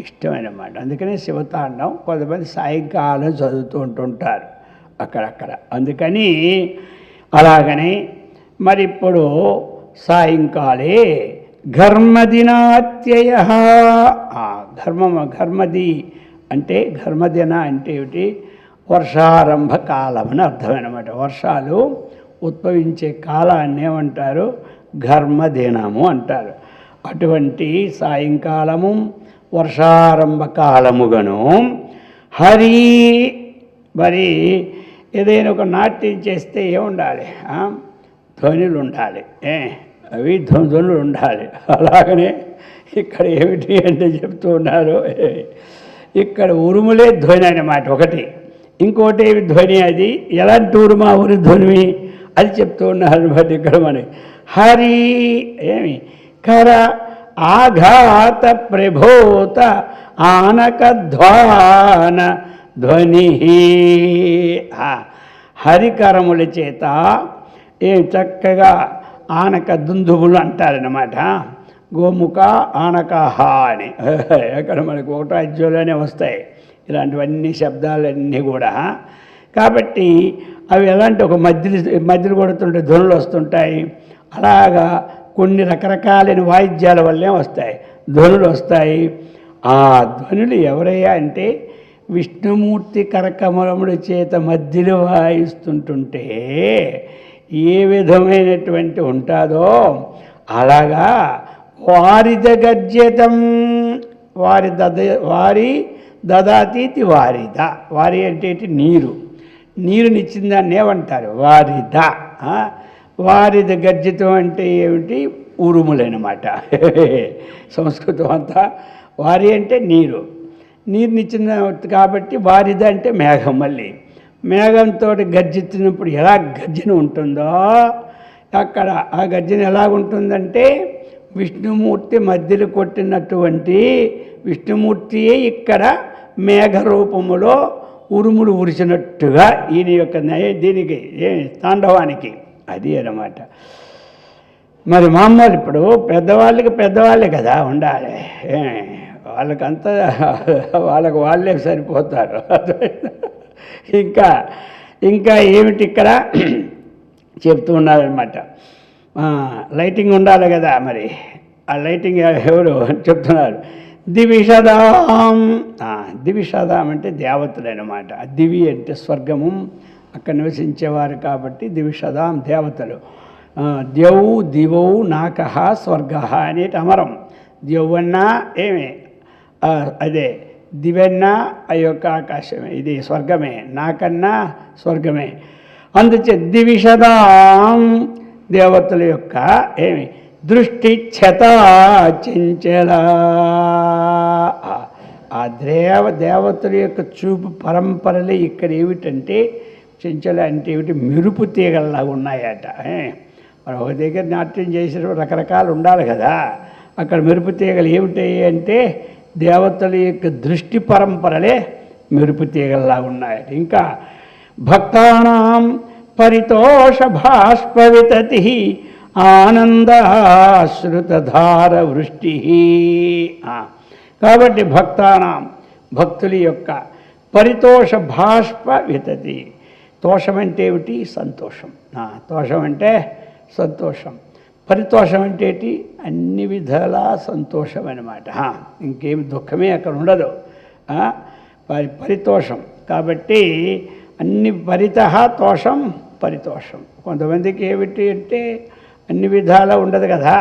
ఇష్టమైన మాట. అందుకనే శివతాండవం కొంతమంది సాయంకాలం చదువుతూ ఉంటుంటారు అక్కడక్కడ. అందుకని అలాగని మరి ఇప్పుడు సాయంకాలే ఘర్మదినాత్యయ. ఘర్మది అంటే ఘర్మదిన అంటే ఏమిటి? వర్షారంభ కాలం అని అర్థమన్నమాట. వర్షాలు ఉద్భవించే కాలాన్ని ఏమంటారు? ఘర్మదినము అంటారు. అటువంటి సాయంకాలము వర్షారంభ కాలముగను హరి. మరి ఏదైనా ఒక నాట్యం చేస్తే ఏముండాలి? ధ్వనులు ఉండాలి. అవి ధ్వనులు ఉండాలి. అలాగనే ఇక్కడ ఏమిటి అంటే చెప్తూ ఉన్నారు, ఇక్కడ ఉరుములే ధ్వని అన్నమాట ఒకటి. ఇంకోటి ఏమి ధ్వని? అది ఎలాంటి ఉరుమా ఉరి ధ్వని అది చెప్తూ ఉన్నారు అనమాట ఇక్కడ మనకి. హరి ఏమి? కర ఆఘాత ప్రభూత ఆనకధ్వాన ధ్వని. హరికరముల చేత చక్కగా ఆనక దుందుబులు అంటారన్నమాట. గోముఖ ఆనకహ అని అక్కడ మనకు ఒకటో అధ్యాయంలోనే వస్తాయి ఇలాంటివన్నీ శబ్దాలన్నీ కూడా. కాబట్టి అవి ఎలాంటి ఒక మధ్యలు కొడుతుంటే ధ్వనులు వస్తుంటాయి. అలాగా కొన్ని రకరకాలైన వాయిద్యాల వల్లే వస్తాయి ధ్వనులు వస్తాయి. ఆ ధ్వనులు ఎవరయ్యా అంటే విష్ణుమూర్తి కరకమలముడి చేత మధ్యలో వాయిస్తుంటుంటే ఏ విధమైనటువంటి ఉంటుందో అలాగా వారిద గర్జతం. వారి దదాతీతి వారిద. వారి అంటే నీరు, నీరునిచ్చిన దాన్ని ఏమంటారు? వారిద. వారిద గర్జితం అంటే ఏమిటి? ఉరుములనమాట. సంస్కృతం అంతా వారి అంటే నీరు, నీరునిచ్చిన కాబట్టి వారిద అంటే మేఘం. మళ్ళీ మేఘంతో గర్జించినప్పుడు ఎలా గర్జన ఉంటుందో అక్కడ ఆ గర్జన ఎలాగుంటుందంటే విష్ణుమూర్తి మధ్యలో కొట్టినటువంటి విష్ణుమూర్తియే ఇక్కడ మేఘ రూపములో ఉరుములు ఉరిచినట్టుగా ఈయన యొక్క దీనికి తాండవానికి అది అన్నమాట. మరి మామూలు ఇప్పుడు పెద్దవాళ్ళే కదా ఉండాలి. వాళ్ళకంతా వాళ్ళే సరిపోతారు. ఇంకా ఏమిటి ఇక్కడ చెప్తూ ఉన్నారనమాట. లైటింగ్ ఉండాలి కదా. మరి ఆ లైటింగ్ ఎవరు చెప్తున్నారు? దివిషదాం. దివిషదాం అంటే దేవతలు అన్నమాట. దివి అంటే స్వర్గము, అక్కడ నివసించేవారు కాబట్టి దివిషదాం దేవతలు. ద్యౌ దివౌ నాకః స్వర్గః అనేటి అమరం. ద్యౌవన్నా ఏమే అదే, దివన్నా ఆ యొక్క ఆకాశమే, ఇది స్వర్గమే, నాకన్నా స్వర్గమే. అందుచే దివిషదాం దేవతల యొక్క ఏమి దృష్టి క్షతా చంచల. ఆ దేవతల యొక్క చూపు పరంపరలే ఇక్కడ ఏమిటంటే చెంచల అంటే ఏమిటి? మెరుపు తీగల్లాగా ఉన్నాయట. మరి ఒక దగ్గర నాట్యం చేసినప్పుడు రకరకాలు ఉండాలి కదా. అక్కడ మెరుపు తీగలు ఏమిటాయి అంటే దేవతల యొక్క దృష్టి పరంపరలే మెరుపు తీగల్లా ఉన్నాయట. ఇంకా భక్తానాం పరితోష భాష్పవితతి ఆనందాశ్రుతధార వృష్టి. కాబట్టి భక్తుల యొక్క పరితోష భాష్ప వితతి. తోషం అంటే ఏమిటి? సంతోషం. తోషం అంటే సంతోషం. పరితోషం అంటే ఏంటి? అన్ని విధాల సంతోషం అన్నమాట. ఇంకేమి దుఃఖమే అక్కడ ఉండదు. పరితోషం కాబట్టి అన్ని పరితః తోషం పరితోషం. కొంతమందికి ఏమిటి అంటే అన్ని విధాల ఉండదు కదా.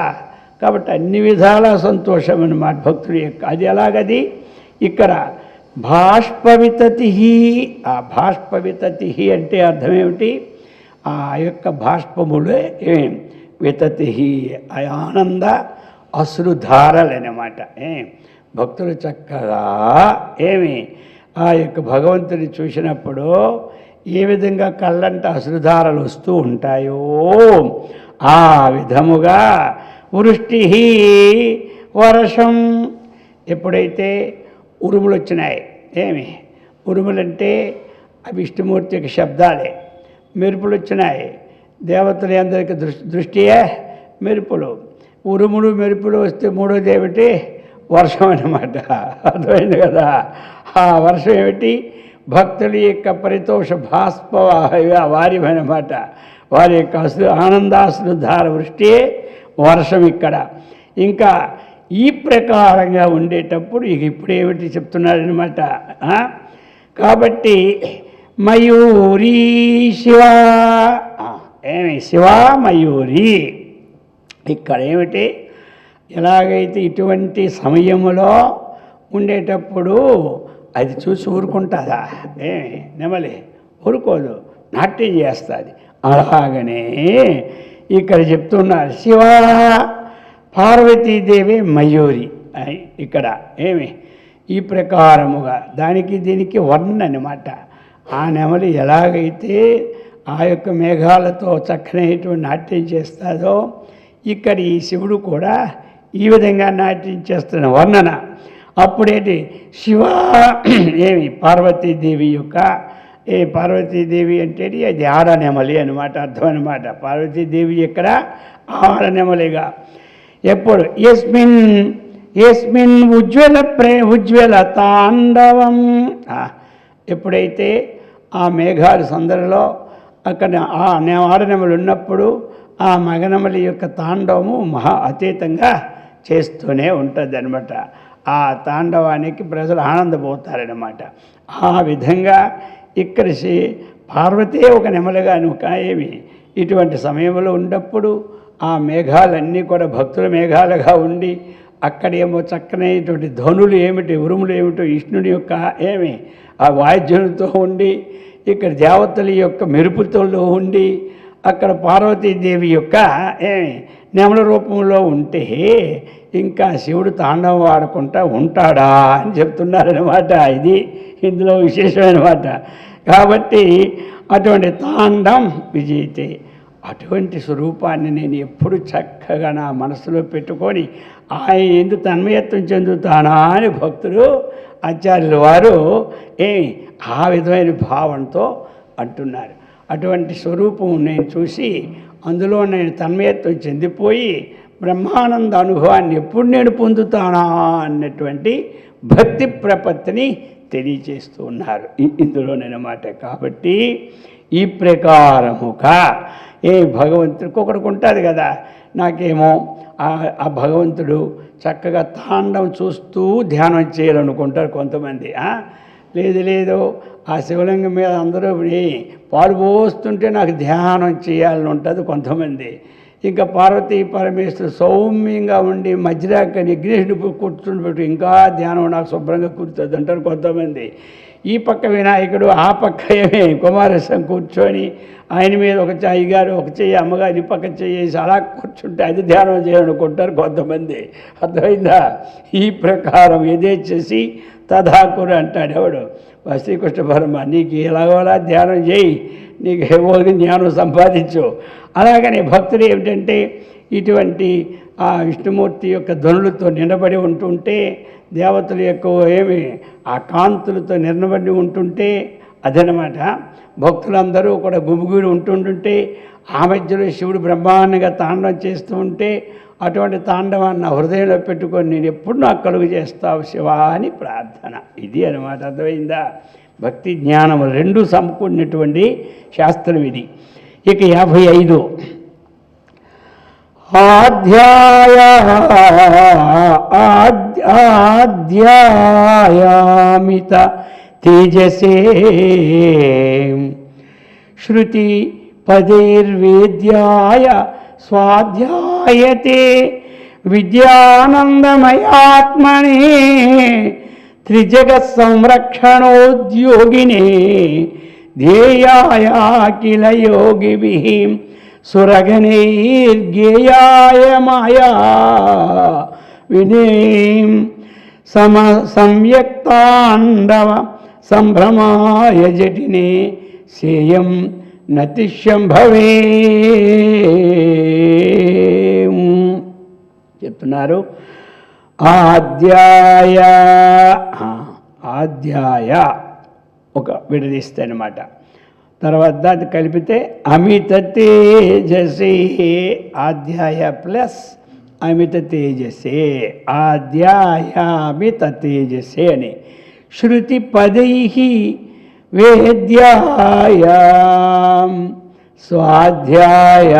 కాబట్టి అన్ని విధాల సంతోషం అన్నమాట భక్తుడి యొక్క. అది ఎలాగది? ఇక్కడ భాష్పవితతి. ఆ భాష్పవితతి అంటే అర్థం ఏమిటి? ఆ యొక్క భాష్పములే వితతి ఆనంద అశ్రుధారలన్నమాట. భక్తులు చక్కగా ఆ యొక్క భగవంతుని చూసినప్పుడు ఏ విధంగా కళ్ళంట అశ్రుధారలు వస్తూ ఉంటాయో ఆ విధముగా వృష్టి వర్షం. ఎప్పుడైతే ఉరుములు వచ్చినాయి, ఏమి ఉరుములంటే అవి విష్ణుమూర్తి యొక్క శబ్దాలే. మెరుపులు వచ్చినాయి, దేవతలు అందరికీ దృష్టియే మెరుపులు. ఉరుములు మెరుపులు వస్తే మూడోది ఏమిటి? వర్షం అన్నమాట. అర్థమైంది కదా? ఆ వర్షం ఏమిటి? భక్తుల యొక్క పరితోష వారి అన్నమాట. వారి యొక్క ఆనందాశ్రుధార వృష్టియే వర్షం ఇక్కడ. ఇంకా ఈ ప్రకారంగా ఉండేటప్పుడు ఇప్పుడు ఏమిటి చెప్తున్నారనమాట. కాబట్టి మయూరీ శివ, ఏమి శివ మయూరి. ఇక్కడ ఏమిటి? ఎలాగైతే ఇటువంటి సమయములో ఉండేటప్పుడు అది చూసి ఊరుకుంటుందా? నెమలి ఊరుకోదు, నాట్యం చేస్తుంది. అలాగనే ఇక్కడ చెప్తున్నారు శివ పార్వతీదేవి మయూరి. ఇక్కడ ఏమి ఈ ప్రకారముగా దానికి దీనికి వర్ణ అనమాట. ఆ నెమలి ఎలాగైతే ఆ యొక్క మేఘాలతో చక్కనైనటువంటి నాట్యం చేస్తుందో ఇక్కడ ఈ శివుడు కూడా ఈ విధంగా నాట్యం చేస్తున్న వర్ణన. అప్పుడేంటి శివ ఏమి పార్వతీదేవి యొక్క పార్వతీదేవి అంటే అది ఆడనెమలి అనమాట, అర్థం అనమాట. పార్వతీదేవి ఇక్కడ ఆడనెమలిగా ఎప్పుడు యస్మిన్ ఉజ్వల తాండవం. ఎప్పుడైతే ఆ మేఘాలు సందడిలో అక్కడ ఆ ఆడనెమలి ఉన్నప్పుడు ఆ మగనెమలి యొక్క తాండవము మహా అతీతంగా చేస్తూనే ఉంటుంది అనమాట. ఆ తాండవానికి ప్రజలు ఆనందపోతారనమాట. ఆ విధంగా ఇక్కడ పార్వతే ఒక నెమలిగా ఏమి ఇటువంటి సమయంలో ఉన్నప్పుడు ఆ మేఘాలన్నీ కూడా భక్తుల మేఘాలుగా ఉండి అక్కడేమో చక్కనైనటువంటి ధ్వనులు ఏమిటి, ఉరుములు ఏమిటో విష్ణుడి యొక్క ఏమి ఆ వాయిద్యులతో ఉండి, ఇక్కడ దేవతల యొక్క మెరుపుతో ఉండి, అక్కడ పార్వతీదేవి యొక్క నెమల రూపంలో ఉంటే ఇంకా శివుడు తాండవం ఆడుకుంటా ఉంటాడా అని చెప్తున్నారనమాట. ఇది ఇందులో విశేషమైనమాట. కాబట్టి అటువంటి తాండం విజయితే అటువంటి స్వరూపాన్ని నేను ఎప్పుడు చక్కగా నా మనసులో పెట్టుకొని ఆయన ఎందుకు తన్మయత్వం చెందుతానా అని భక్తులు ఆచార్యుల వారు ఆ విధమైన భావంతో అంటున్నారు. అటువంటి స్వరూపం నేను చూసి అందులో నేను తన్మయత్వం చెందిపోయి బ్రహ్మానంద అనుభవాన్ని ఎప్పుడు నేను పొందుతానా అన్నటువంటి భక్తి ప్రపత్తిని తెలియచేస్తూ ఉన్నారు ఇందులోనమాట. కాబట్టి ఈ ప్రకారముగా భగవంతుడికి ఒకడికి ఉంటుంది కదా, నాకేమో ఆ భగవంతుడు చక్కగా తాండం చూస్తూ ధ్యానం చేయాలనుకుంటారు కొంతమంది. లేదు ఆ శివలింగం మీద అందరూ పాలు పోస్తుంటే నాకు ధ్యానం చేయాలని ఉంటుంది కొంతమంది. ఇంకా పార్వతీ పరమేశ్వరు సౌమ్యంగా ఉండి మధ్యరాక నిగ్నేషుడు కూర్చుని పెట్టి ఇంకా ధ్యానం నాకు శుభ్రంగా కూర్చుంది అంటారు కొంతమంది. ఈ పక్క వినాయకుడు, ఆ పక్క కుమారస్వామి కూర్చొని ఆయన మీద ఒక అయ్యగారు ఒక చెయ్యి అమ్మగారు ఈ పక్క చేసి అలా కూర్చుంటే అది ధ్యానం చేయాలనుకుంటారు కొంతమంది. అర్థమైందా? ఈ ప్రకారం యథేచ్ఛసి తథాకురు అంటాడు ఎవడు శ్రీకృష్ణ పరమ. నీకు ఎలాగోలా ధ్యానం చేయి, నీకు ఏవో జ్ఞానం సంపాదించు. అలాగనే భక్తులు ఏమిటంటే ఇటువంటి ఆ విష్ణుమూర్తి యొక్క ధ్వనులతో నిలబడి ఉంటుంటే, దేవతల యొక్క ఆ కాంతులతో నిలబడి ఉంటుంటే అదనమాట. భక్తులందరూ కూడా గుమిగూడి ఉంటుంటే ఆ మధ్యలో శివుడు బ్రహ్మాండంగా తాండవం చేస్తూ ఉంటే అటువంటి తాండవాన్ని హృదయంలో పెట్టుకొని నేను ఎప్పుడు నాకు కలుగు చేస్తావు శివా అని ప్రార్థన. ఇది అనమాట. అర్థమైందా? భక్తి జ్ఞానము రెండు సమకూడినటువంటి శాస్త్రం ఇది. ఇక 55 ఆధ్యాయామిత తేజసే శృతి పదైర్వేద్యాయ స్వాధ్యాయతే విద్యానందమయాత్మనే త్రిజగత్ సంరక్షణోద్యోగినే ధ్యేయాయ కిల యోగిభిః సురగణైర్గేయాయ మాయా వినేం సంయక్తాండవ సంభ్రమాయ జటినే సేయం నతిశంభవే చెప్తున్నారు. ఆద్యాయ ఒక విడదీస్తానమాట. తర్వాత అది కలిపితే అమిత తేజసే, ఆద్యాయ ప్లస్ అమిత తేజసే, ఆద్యాయ అమిత తేజసే అని శృతి పదై వేద్యాయాం స్వాధ్యాయాతే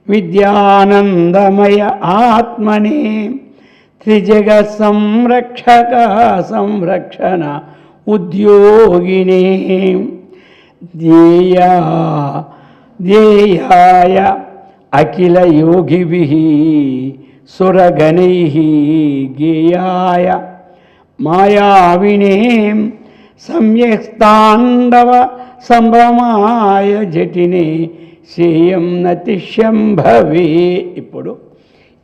విద్యానందమయ ఆత్మనే త్రిజగ సంరక్షణ ఉద్యోగినే ధ్యేయాయ అఖిల యోగిభిః సురగణైః గేయాయ మాయావినే సమ్యక్తాండవ సంభ్రమాయ జటినే సేయం నతిశంభవే. ఇప్పుడు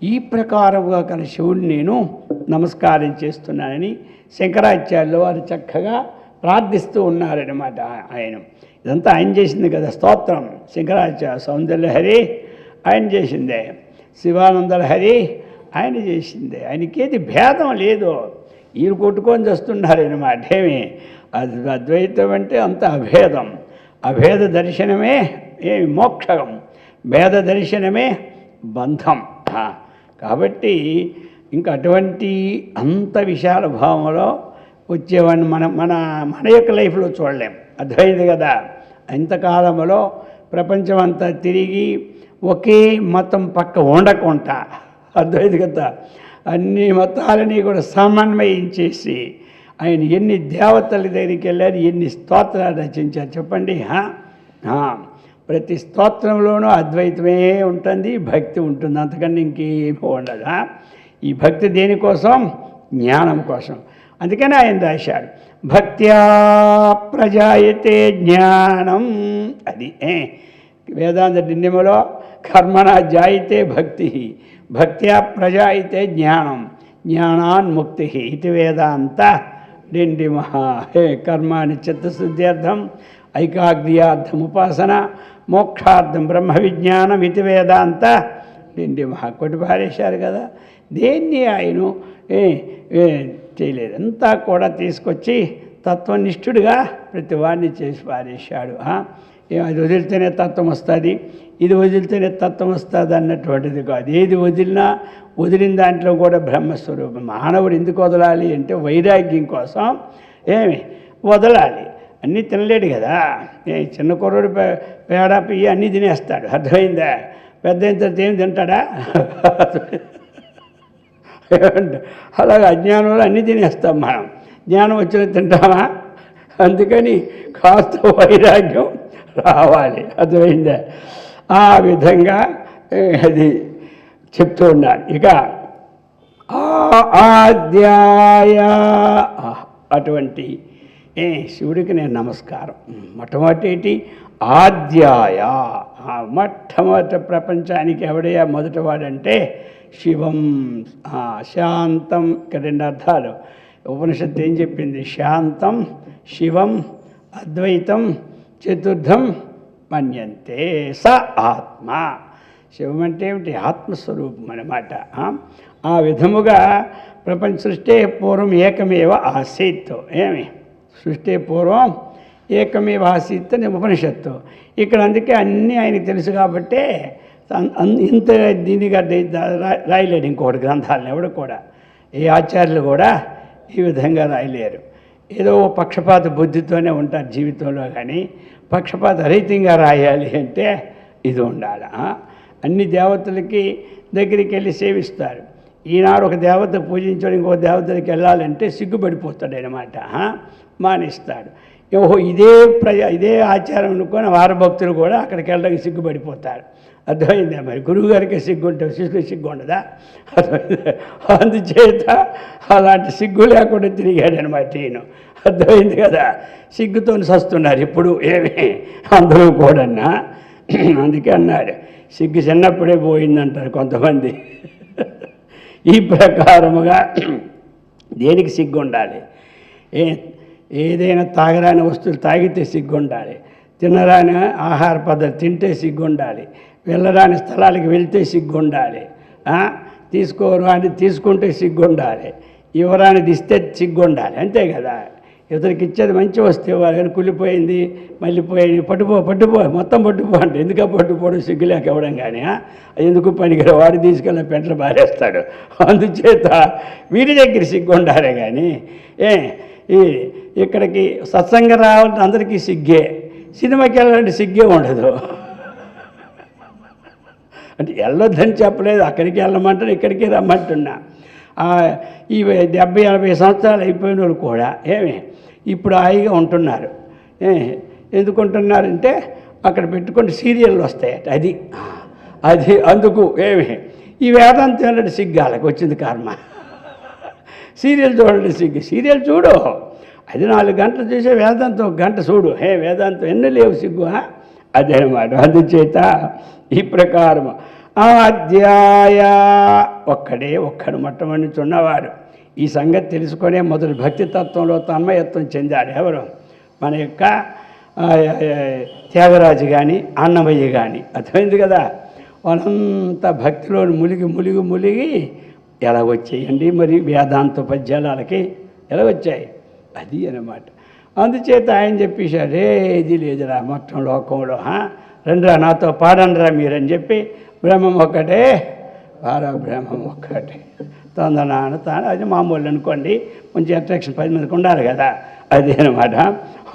ఈ ప్రకారముగా కల శివుడిని నేను నమస్కారం చేస్తున్నానని శంకరాచార్యులు వారు చక్కగా ప్రార్థిస్తూ ఉన్నారన్నమాట. ఆయన ఇదంతా ఆయన చేసింది కదా స్తోత్రం. శంకరాచార్య సౌందర్యహరి ఆయన చేసిందే, శివానందలహరి ఆయన చేసిందే. ఆయనకేది భేదం లేదు. ఈయన కొట్టుకొని చేస్తున్నారన్నమాట. ఏమి అద్వైతం అంటే అంత అభేదం. అభేద దర్శనమే ఏమి మోక్షం, భేద దర్శనమే బంధం. కాబట్టి ఇంకా అటువంటి అంత విశాల భావంలో వచ్చేవాడిని మన యొక్క లైఫ్లో చూడలేం. అర్థమైంది కదా. ఇంతకాలంలో ప్రపంచం అంతా తిరిగి ఒకే మతం పక్క ఉండకుండా, అర్థమైంది కదా, అన్ని మతాలని కూడా సమన్వయం చేసి ఆయన ఎన్ని దేవతల దగ్గరికి వెళ్ళారు, ఎన్ని స్తోత్రాలు రచించారు చెప్పండి. ప్రతి స్తోత్రంలోనూ అద్వైతమే ఉంటుంది, భక్తి ఉంటుంది, అంతకన్నా ఇంకేమీ ఉండదు. ఈ భక్తి దేనికోసం? జ్ఞానం కోసం. అందుకని ఆయన రాశాడు భక్త్యా ప్రజాయతే జ్ఞానం. అది వేదాంత డిండిమలో కర్మణ జాయితే భక్తి, భక్త్యా ప్రజాయితే జ్ఞానం, జ్ఞానాన్ముక్తి ఇది వేదాంత డిండిమ. కర్మాణి చిత్తశుద్ధ్యర్థం ఐకాగ్ర్యార్థం ఉపాసన మోక్షార్థం బ్రహ్మ విజ్ఞానం ఇది వేదాంత డిండిమ. కొట్టి పారేశారు కదా. దేన్ని ఆయన చేయలేదు, అంతా కూడా తీసుకొచ్చి తత్వనిష్ఠుడిగా ప్రతి వాడిని చేసి పారేశాడు. అది వదిలితేనే తత్వం వస్తుంది, ఇది వదిలితేనే తత్వం వస్తుంది అన్నటువంటిది కాదు. ఏది వదిలిన దాంట్లో కూడా బ్రహ్మస్వరూపం. మానవుడు ఎందుకు వదలాలి అంటే వైరాగ్యం కోసం వదలాలి. అన్నీ తినలేడు కదా. చిన్న కుర్రోడు పేడ పియ్యి అన్నీ తినేస్తాడు, అర్థమైందా. పెద్ద ఇంత ఏం తింటాడా? అలాగే అజ్ఞానంలో అన్నీ తినేస్తాం మనం, జ్ఞానం వచ్చిన తింటామా? అందుకని కాస్త వైరాగ్యం రావాలి, అర్థమైందా. ఆ విధంగా అది చెప్తూ ఉన్నాను. ఇక ఆద్యాయ అటువంటి శివుడికి నేను నమస్కారం. మొట్టమొదటి ఆద్యాయ, మొట్టమొదటి ప్రపంచానికి ఎవడయ్యా మొదటివాడంటే శివం. శాంతం, ఇక్కడ రెండు అర్థాలు. ఉపనిషత్తు ఏం చెప్పింది? శాంతం శివం అద్వైతం చతుర్థం మన్యంతే స ఆత్మ. శివం అంటే ఏమిటి? ఆత్మస్వరూపం అన్నమాట. ఆ విధముగా ప్రపంచ సృష్టి పూర్వం ఏకమేవ ఆసీత్. సృష్టి పూర్వం ఏకమేవ ఆసీత్ అని ఉపనిషత్తు. ఇక్కడ అందుకే అన్నీ ఆయనకు తెలుసు కాబట్టే ఇంత దీనిగా రాయలేడు ఇంకొకటి గ్రంథాలను ఎవడు కూడా. ఏ ఆచార్యులు కూడా ఈ విధంగా రాయలేరు. ఏదో పక్షపాత బుద్ధితోనే ఉంటారు జీవితంలో, కానీ పక్షపాత రహితంగా రాయాలి అంటే ఇది ఉండాలి. అన్ని దేవతలకి దగ్గరికి వెళ్ళి సేవిస్తారు. ఈనాడు ఒక దేవత పూజించడం ఇంకో దేవతలకి వెళ్ళాలంటే సిగ్గుపడిపోతాడు అన్నమాట, మానేస్తాడు. ఓహో ఇదే ఆచారం అనుకొని వారి భక్తులు కూడా అక్కడికి వెళ్ళడానికి సిగ్గుపడిపోతారు. అర్థమైందా? మరి గురువుగారికి సిగ్గుంటే శిష్యులు సిగ్గు ఉండదా? అందుచేత అలాంటి సిగ్గు లేకుండా తిరిగాడనమాట ఈయన. అర్థమైంది కదా. సిగ్గుతో సస్తున్నారు ఇప్పుడు అందరూ కూడా. అందుకే అన్నాడు సిగ్గు చిన్నప్పుడే పోయిందంటారు కొంతమంది. ఈ ప్రకారముగా దేనికి సిగ్గు ఉండాలి? ఏదైనా తాగరాని వస్తువులు తాగితే సిగ్గుండాలి, తినరాని ఆహార పద్ధతి తింటే సిగ్గుండాలి, వెళ్ళరాని స్థలాలకు వెళ్తే సిగ్గుండాలి, తీసుకోరు అని తీసుకుంటే సిగ్గుండాలి, ఇవ్వరానిది ఇస్తే సిగ్గుండాలి. అంతే కదా. ఇతరికి ఇచ్చేది మంచి వస్తే ఇవ్వాలి, కానీ కుళ్ళిపోయింది మళ్ళీపోయింది పట్టుపో మొత్తం పట్టుపో అంటే ఎందుకు పట్టుపోవడం సిగ్గులేక ఇవ్వడం. కానీ ఎందుకు పనికిరా వాడు తీసుకెళ్ళి పెంటలు బారేస్తాడు. అందుచేత వీడి దగ్గర సిగ్గుండాలే కానీ ఇక్కడికి సత్సంగం రావాలంటే అందరికీ సిగ్గే, సినిమాకి వెళ్ళాలంటే సిగ్గే ఉండదు. అంటే వెళ్ళొద్దని చెప్పలేదు, అక్కడికి వెళ్ళమంటారు ఇక్కడికి రమ్మంటున్నా. ఈ 70-80 సంవత్సరాలు అయిపోయిన వాళ్ళు కూడా ఇప్పుడు హాయిగా ఉంటున్నారు. ఎందుకుంటున్నారంటే అక్కడ పెట్టుకుని సీరియళ్ళు వస్తాయట. అది అందుకు ఈ వేదాంతం వెళ్ళండి సిగ్గాలకు వచ్చింది కర్మ. సీరియల్ చూడండి సిగ్గు, సీరియల్ చూడు, అది 4 గంటలు చూసే వేదాంతం 1 గంట చూడు. వేదాంతం ఎన్ని లేవు సిగ్గు. అదేనమాట. అందుచేత ఈ ప్రకారం ఆధ్యాయ ఒక్కడు మొట్టమొదటి ఉన్నవాడు. ఈ సంగతి తెలుసుకొనే మొదటి భక్తి తత్వంలో తన్మయత్వం చెందాడు. ఎవరు? మన యొక్క త్యాగరాజు కానీ అన్నమయ్య కానీ. అర్థమైంది కదా. వాళ్ళంతా భక్తిలో ములిగి ఎలా వచ్చాయండి మరి వేదాంత పద్యాలకి ఎలా వచ్చాయి? అది అన్నమాట. అందుచేత ఆయన చెప్పేశాడు, ఏది లేదురా మొత్తం లోకంలో, రండిరా నాతో పాడండిరా మీరని చెప్పి బ్రహ్మం ఒక్కటే బ్రహ్మం ఒక్కటే తందనాను తాను. అది మామూలు అనుకోండి, కొంచెం అట్రాక్షన్ 10 మందికి ఉండాలి కదా, అది అనమాట.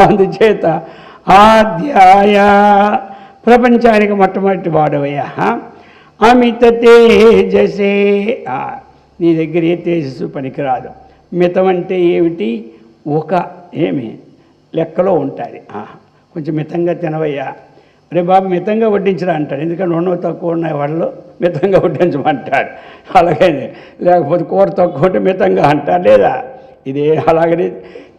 అందుచేత ఆధ్యాయ ప్రపంచానికి మొట్టమొదటి వాడవయ్యా. అమిత తేజసే, నీ దగ్గర ఏ తేజస్సు పనికిరాదు. మితం అంటే ఏమిటి? ఒక లెక్కలో ఉంటుంది. కొంచెం మితంగా తినవయ్యా, అరే బాబు మితంగా వడ్డించరా అంటాడు. ఎందుకంటే ఉండవు తక్కువ ఉన్నాయి వాళ్ళు మితంగా వడ్డించమంటాడు. అలాగే లేకపోతే కూర తక్కువ ఉంటే మితంగా అంటారు లేదా? ఇదే అలాగనే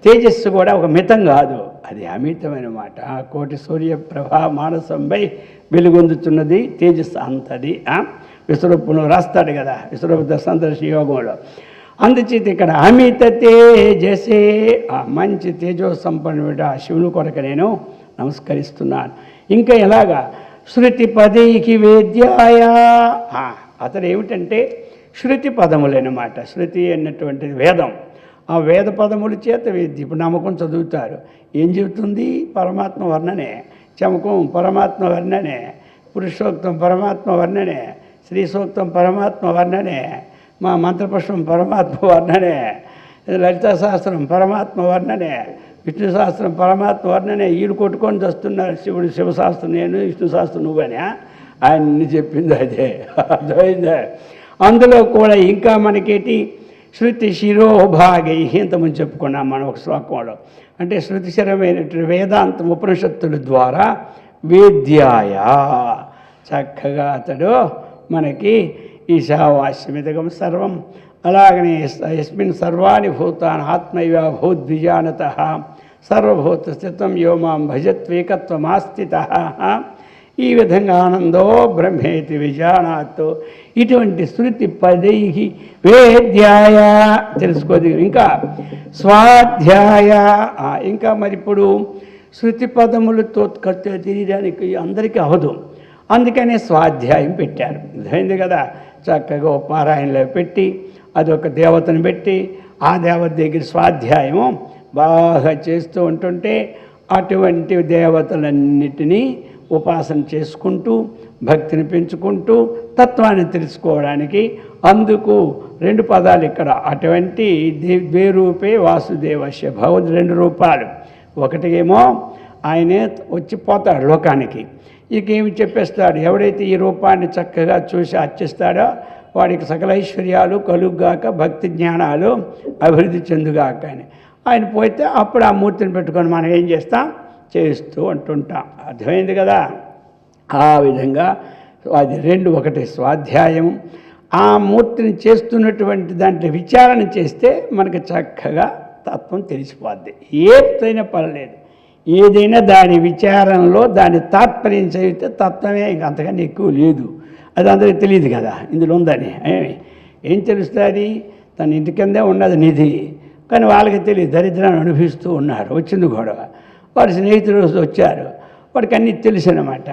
తేజస్సు కూడా ఒక మితం కాదు, అది అమితమైన మాట. కోటి సూర్యప్రభా మానసంపై వెలుగొందుతున్నది తేజస్సు అంతది. విశ్వరూపంలో రాస్తాడు కదా, విశ్వరూప సందర్శన యోగంలో. అందుచేత ఇక్కడ అమిత తేజసే, మంచి తేజో సంపన్నుడ శివుని కొరకు నేను నమస్కరిస్తున్నాను. ఇంకా ఎలాగా? శృతి పదైకి వేద్యాయ, అతడు ఏమిటంటే శృతి పదములన్నమాట. శృతి అన్నటువంటిది వేదం. ఆ వేద పదముల చేత వేద్య. ఇప్పుడు నమ్మకం చదువుతారు, ఏం చెబుతుంది? పరమాత్మ వర్ణనే. చమకం పరమాత్మ వర్ణనే, పురుషోక్తం పరమాత్మ వర్ణనే, శ్రీ సూక్తం పరమాత్మ వర్ణనే, మా మంత్రపుష్పం పరమాత్మ వర్ణనే, లలితా శాస్త్రం పరమాత్మ వర్ణనే, విష్ణు శాస్త్రం పరమాత్మ వర్ణనే. ఈడు కొట్టుకొని వస్తున్నారు శివుడు శివశాస్త్రం నేను, విష్ణు శాస్త్రం నువ్వని. ఆయన్ని చెప్పింది అదే, అర్థమైందే. అందులో కూడా ఇంకా మనకేటి శృతి శిరోభాగై ఇంతమంది చెప్పుకున్నాం మనం ఒక శ్లోకంలో. అంటే శృతిశరమైనటువంటి వేదాంతం ఉపనిషత్తుల ద్వారా వేద్యాయ, చక్కగా అతడు మనకి ఈశావాస్యమిదగం సర్వం, అలాగనే యస్మిన్ సర్వాణి భూతాన్ ఆత్మైవ భూద్విజానత సర్వభూత స్థితం యో మాం భజత్వేకత్వమాస్థితః. ఈ విధంగా ఆనందో బ్రహ్మేతి విజానాత్. ఇటువంటి శృతి పదైహి వేద్యాయ తెలుసుకోదు. ఇంకా స్వాధ్యాయ, ఇంకా మరి ఇప్పుడు శృతి పదములతో తెలియడానికి అందరికీ అవదు, అందుకనే స్వాధ్యాయం పెట్టారు. అర్థమైంది కదా. చక్కగా పారాయణలో పెట్టి అదొక దేవతను పెట్టి ఆ దేవత దగ్గర స్వాధ్యాయము బాగా చేస్తూ ఉంటుంటే అటువంటి దేవతలన్నిటినీ ఉపాసన చేసుకుంటూ భక్తిని పెంచుకుంటూ తత్వాన్ని తెలుసుకోవడానికి అందుకు 2 పదాలు ఇక్కడ. అటువంటి ద్వేరూపే వాసుదేవస్య, భగవద్ 2 రూపాలు. ఒకటికేమో ఆయనే వచ్చి పోతాడు లోకానికి, ఇక ఏమి చెప్పేస్తాడు, ఎవడైతే ఈ రూపాన్ని చక్కగా చూసి అర్చిస్తాడో వాడికి సకల ఐశ్వర్యాలు కలుగుగాక, భక్తి జ్ఞానాలు అభివృద్ధి చెందుగాక అని. ఆయన పోతే అప్పుడు ఆ మూర్తిని పెట్టుకొని మనం ఏం చేస్తాం, చేస్తూ అంటుంటాం. అర్థమైంది కదా. ఆ విధంగా అది 2 ఒకటి స్వాధ్యాయం. ఆ మూర్తిని చేస్తున్నటువంటి దాంట్లో విచారణ చేస్తే మనకు చక్కగా తత్వం తెలిసిపోద్ది. ఏదైనా పర్లేదు, ఏదైనా దాని విచారణలో దాని తాత్పర్యం చదివితే తత్వమే, ఇంక అంతకన్నా ఎక్కువ లేదు. అది అందరికీ తెలియదు కదా ఇందులో ఉందని. ఏం తెలుస్తుంది? తన ఇంటి కిందే ఉన్నది నిధి, కానీ వాళ్ళకి తెలియదు, దరిద్రాన్ని అనుభవిస్తూ ఉన్నారు. వచ్చింది గొడవ. వారి స్నేహితులు వచ్చారు, వాడికి అన్నీ తెలుసు అన్నమాట.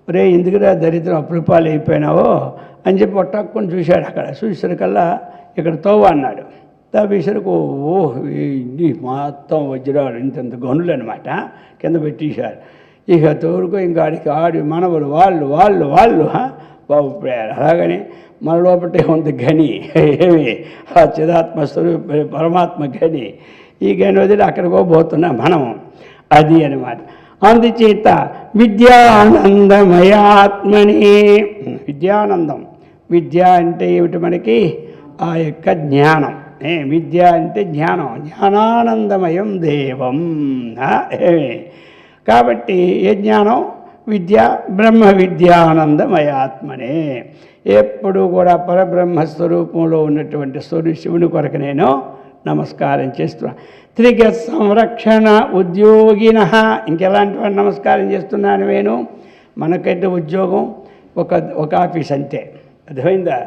ఒరే ఎందుకురా దరిద్రం అప్పులపాలు అయిపోయినావో అని చెప్పి ఒట్టక్కుని చూశాడు. అక్కడ చూసేసరికల్లా ఇక్కడ తోవ అన్నాడు. తవ్వేసరికి ఇది మొత్తం వజ్రాలు ఇంతంత గనులు అనమాట కింద పెట్టేశారు. ఇక తోడుకో ఇంకా ఆడి మనవలు వాళ్ళు వాళ్ళు వాళ్ళు బాబు అలాగని మన లోపటే ఉంది గని, ఏమి ఆ చిదాత్మ స్వరూప పరమాత్మ గని. ఈ గని వదిలి అక్కడికో పోతున్నాం మనం, అది అనమాట. అందుచేత విద్యానందమయాత్మని, విద్యానందం, విద్య అంటే ఏమిటి మనకి ఆ యొక్క జ్ఞానం. విద్య అంటే జ్ఞానం, జ్ఞానానందమయం దేవం. కాబట్టి ఏ జ్ఞానం? విద్య, బ్రహ్మ విద్యానందమయాత్మనే. ఎప్పుడు కూడా పరబ్రహ్మస్వరూపంలో ఉన్నటువంటి శివుని కొరకు నేను నమస్కారం చేస్తున్నాను. త్రిగ సంరక్షణ ఉద్యోగిన, ఇంకెలాంటి వాడిని నమస్కారం చేస్తున్నాను నేను? మనకైతే ఉద్యోగం ఒక ఆఫీస్ అంతే, అర్థమైందా?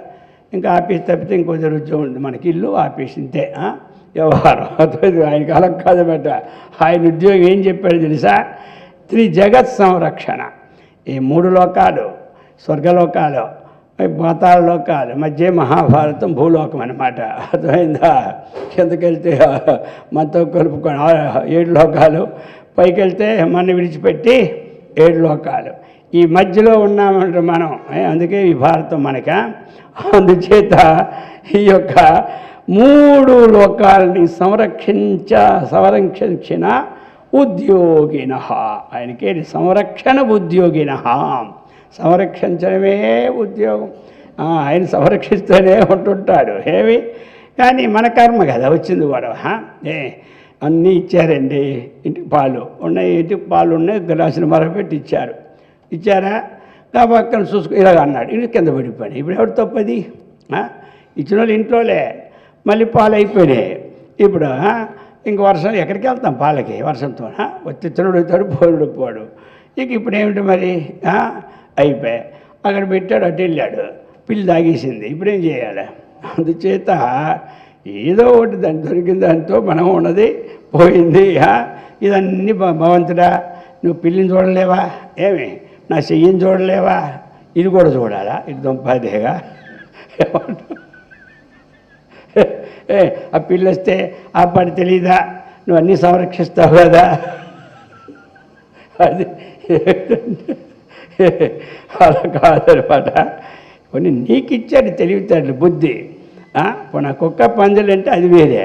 ఇంకా ఆఫీస్ తప్పితే ఇంకో ఉద్యోగం ఉంది. మనకి ఇల్లు ఆఫీస్ ఇంతే వ్యవహారం. అర్థమైంది? ఆయనకి అలా కాదన్నమాట. ఆయన ఉద్యోగం ఏం చెప్పాడు తెలుసా? త్రిజగత్ సంరక్షణ. ఈ 3 లోకాలు, స్వర్గలోకాలు, పాతాళ లోకాలు, మధ్య మహాభారతం, భూలోకం అన్నమాట. అర్థమైందా? కిందకెళ్తే మనతో కలుపుకొని 7 లోకాలు, పైకి వెళ్తే మన విడిచిపెట్టి 7 లోకాలు. ఈ మధ్యలో ఉన్నామంటే మనం, అందుకే ఈ భారతం మనక. అందుచేత ఈ యొక్క 3 లోకాలని సంరక్షించిన ఉద్యోగిన, ఆయనకే సంరక్షణ ఉద్యోగిన, సంరక్షించడమే ఉద్యోగం. ఆయన సంరక్షిస్తూనే ఉంటుంటాడు. ఏమి కానీ మన కర్మ కదా వచ్చింది గొడవ. అన్నీ ఇచ్చారండి, ఇంటికి పాలు ఉన్నాయి, ఇంటికి పాలు ఉన్నాయి, గ్లాసులు మరపెట్టి ఇచ్చారా? పక్కన చూసుకో ఇలాగ అన్నాడు, ఇది కింద పడిపోయాడు. ఇప్పుడు ఎవరు తప్పది? ఇచ్చిన వాళ్ళు ఇంట్లోలే, మళ్ళీ పాలు అయిపోయినాయి. ఇప్పుడు ఇంక వర్షం ఎక్కడికి వెళ్తాం పాలకి? వర్షంతో వచ్చి తినడు పోడు పోడు. ఇక ఇప్పుడు ఏమిటి మరి? అయిపోయాయి. అక్కడ పెట్టాడు, అటు వెళ్ళాడు, పిల్లి తాగేసింది. ఇప్పుడేం చేయాలి? అందుచేత ఏదో ఒకటి దాన్ని దొరికిన దాంతో మనం ఉన్నది పోయింది. ఇదన్నీ భగవంతుడా, నువ్వు పిల్లిని చూడలేవా? ఏమి నా చెయ్యిని చూడలేవా? ఇది కూడా చూడాలా? ఇది దొంపదేగా. ఆ పిల్లి వస్తే ఆ పని తెలీదా? నువ్వు అన్నీ సంరక్షిస్తావు కదా. అది అలా కాదనమాట. కొన్ని నీకు ఇచ్చాడు తెలివితేటలు, బుద్ధి. నా కుక్క పందులంటే అది వేరే.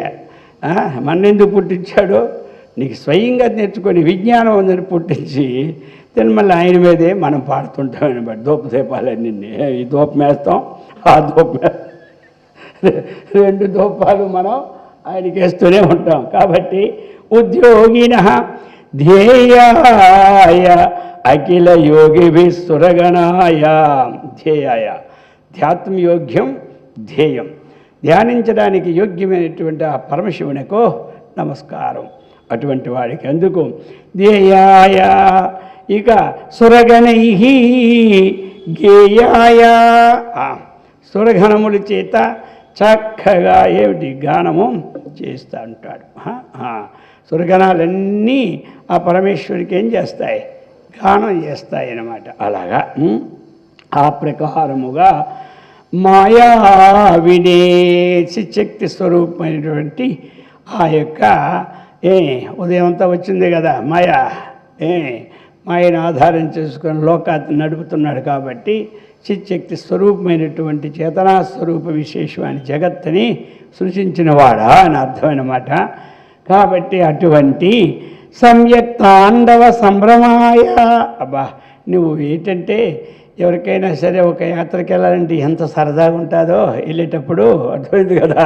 మన్నెందుకు పుట్టించాడు? నీకు స్వయంగా నేర్చుకొని విజ్ఞానం ఉందని పుట్టించి మళ్ళీ ఆయన మీదే మనం పాడుతుంటాం అనమాట. దూపదీపాలన్నీ ఈ దూపం వేస్తాం, ఆ దూపం 2 దూపాలు మనం ఆయనకి వేస్తూనే ఉంటాం. కాబట్టి ఉద్యోగిన ధ్యేయాయ అఖిల యోగిభి సురగణాయ, ధ్యేయాయ ధ్యాత్మ యోగ్యం ధ్యేయం, ధ్యానించడానికి యోగ్యమైనటువంటి ఆ పరమశివునికో నమస్కారం. అటువంటి వాడికి ఎందుకు ధ్యేయాయ. ఇక సురగణై గేయాయ, సురగణముల చేత చక్కగా ఏమిటి గానము చేస్తూ ఉంటాడు. సురగణాలన్నీ ఆ పరమేశ్వరికి ఏం చేస్తాయి? గానం చేస్తాయి అన్నమాట. అలాగా ఆ ప్రకారముగా మాయావినే శక్తి స్వరూపమైనటువంటి ఆ యొక్క ఉదయం అంతా వచ్చింది కదా మాయా. మాయను ఆధారం చేసుకొని లోకాన్ని నడుపుతున్నాడు. కాబట్టి చిచ్చక్తి స్వరూపమైనటువంటి చేతనా స్వరూప విశేషమైన జగత్తుని సృష్టించిన వాడా అని అర్థమైనమాట. కాబట్టి అటువంటి సమ్యక్ తాండవ సంభ్రమాయ. అబ్బా నువ్వు ఏంటంటే ఎవరికైనా సరే ఒక యాత్రకి వెళ్ళాలంటే ఎంత సరదాగా ఉంటుందో వెళ్ళేటప్పుడు, అర్థమైంది కదా.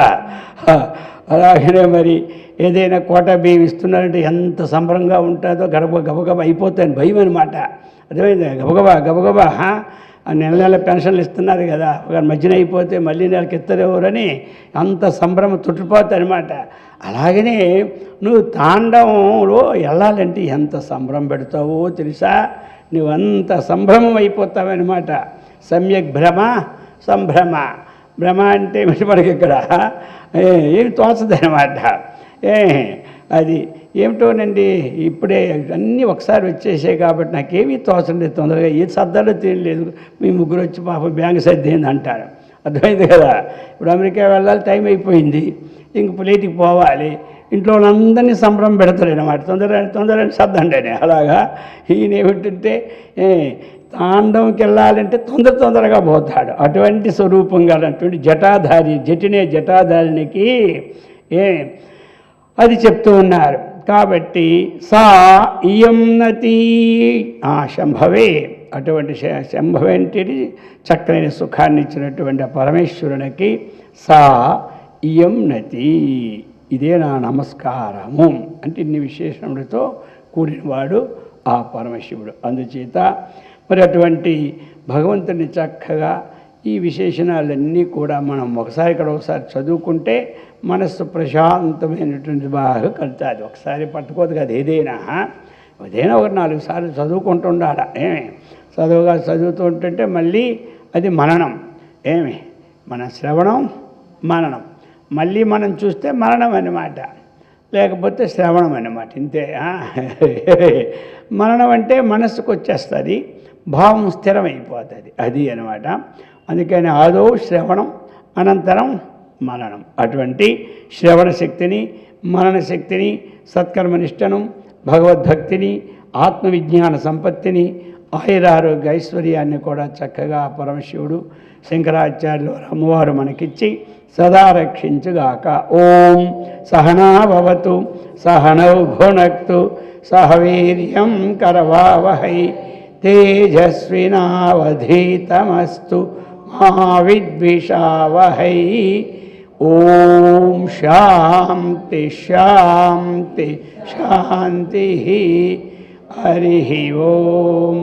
అలాగనే మరి ఏదైనా కోట బియ్యం ఇస్తున్నారంటే ఎంత సంబరంగా ఉంటుందో, గబగబా అయిపోతాయని భయం అనమాట. అర్థమైంది? గబగబా నెల పెన్షన్లు ఇస్తున్నారు కదా, ఒక మధ్యన అయిపోతే మళ్ళీ నెలకి ఇస్తారెవరని అంత సంభ్రమ తుట్టిపోతాయి అనమాట. అలాగనే నువ్వు తాండవంలో వెళ్ళాలంటే ఎంత సంభ్రమం పెడతావో తెలుసా? నువ్వంత సంభ్రమం అయిపోతావన్నమాట. సమ్యక్ భ్రమ సంభ్రమ. భ్రమ అంటే మనకి ఇక్కడ ఏమి తోచదనమాట. అది ఏమిటోనండి, ఇప్పుడే అన్నీ ఒకసారి వచ్చేసాయి కాబట్టి నాకేమీ తోచండి, తొందరగా ఏ సర్దాలో తెలియలేదు, మీ ముగ్గురు వచ్చి పాప బ్యాంక్ సర్దేంది అంటారు. అర్థమైంది కదా. ఇప్పుడు అమెరికా వెళ్ళాలి, టైం అయిపోయింది, ఇంక ప్లేట్కి పోవాలి, ఇంట్లో వాళ్ళందరినీ సంబరం పెడతారు అన్నమాట, తొందరగా సర్దండి అని. అలాగా ఈయన ఏమిటంటే తాండవంకి వెళ్ళాలంటే తొందరగా పోతాడు. అటువంటి స్వరూపం గలటువంటి జటాధారికి అది చెప్తూ ఉన్నారు. కాబట్టి సా ఇయం నతి శంభవే, అటువంటి శంభవేంటిది చక్కని సుఖాన్ని ఇచ్చినటువంటి ఆ పరమేశ్వరునికి సా ఇయం నతి, ఇదే నా నమస్కారము అంటే ఇన్ని విశేషములతో కూడినవాడు ఆ పరమశివుడు. అందుచేత మరి అటువంటి భగవంతుని చక్కగా ఈ విశేషణాలన్నీ కూడా మనం ఒకసారి చదువుకుంటే మనస్సు ప్రశాంతమైనటువంటి బాగా కలుగుతుంది. ఒకసారి పట్టుకోదు కదా, ఏదైనా ఒక 4 సార్లు చదువుకుంటూ ఉండాలి. చదువుతూ ఉంటుంటే మళ్ళీ అది మననం, మన శ్రవణం మననం, మళ్ళీ మనం చూస్తే మరణం అన్నమాట, లేకపోతే శ్రవణం అన్నమాట, ఇంతే. మరణం అంటే మనస్సుకు వచ్చేస్తుంది, భావం స్థిరమైపోతుంది, అది అన్నమాట. అందుకని ఆదో శ్రవణం అనంతరం మననం. అటువంటి శ్రవణ శక్తిని, మనన శక్తిని, సత్కర్మనిష్టను, భగవద్భక్తిని, ఆత్మవిజ్ఞాన సంపత్తిని, ఆయురారోగ్య ఐశ్వర్యాన్ని కూడా చక్కగా పరమశివుడు శంకరాచార్యులు అమ్మవారు మనకిచ్చి సదా రక్షించుగాక. ఓం సహనా భవతు సహనౌ భునక్తు సహ వీర్యం కరవావహై తేజస్వినావధీతమస్తు మా విద్విషావహై. ఓం శాంతి శాంతి శాంతి. హరి ఓం.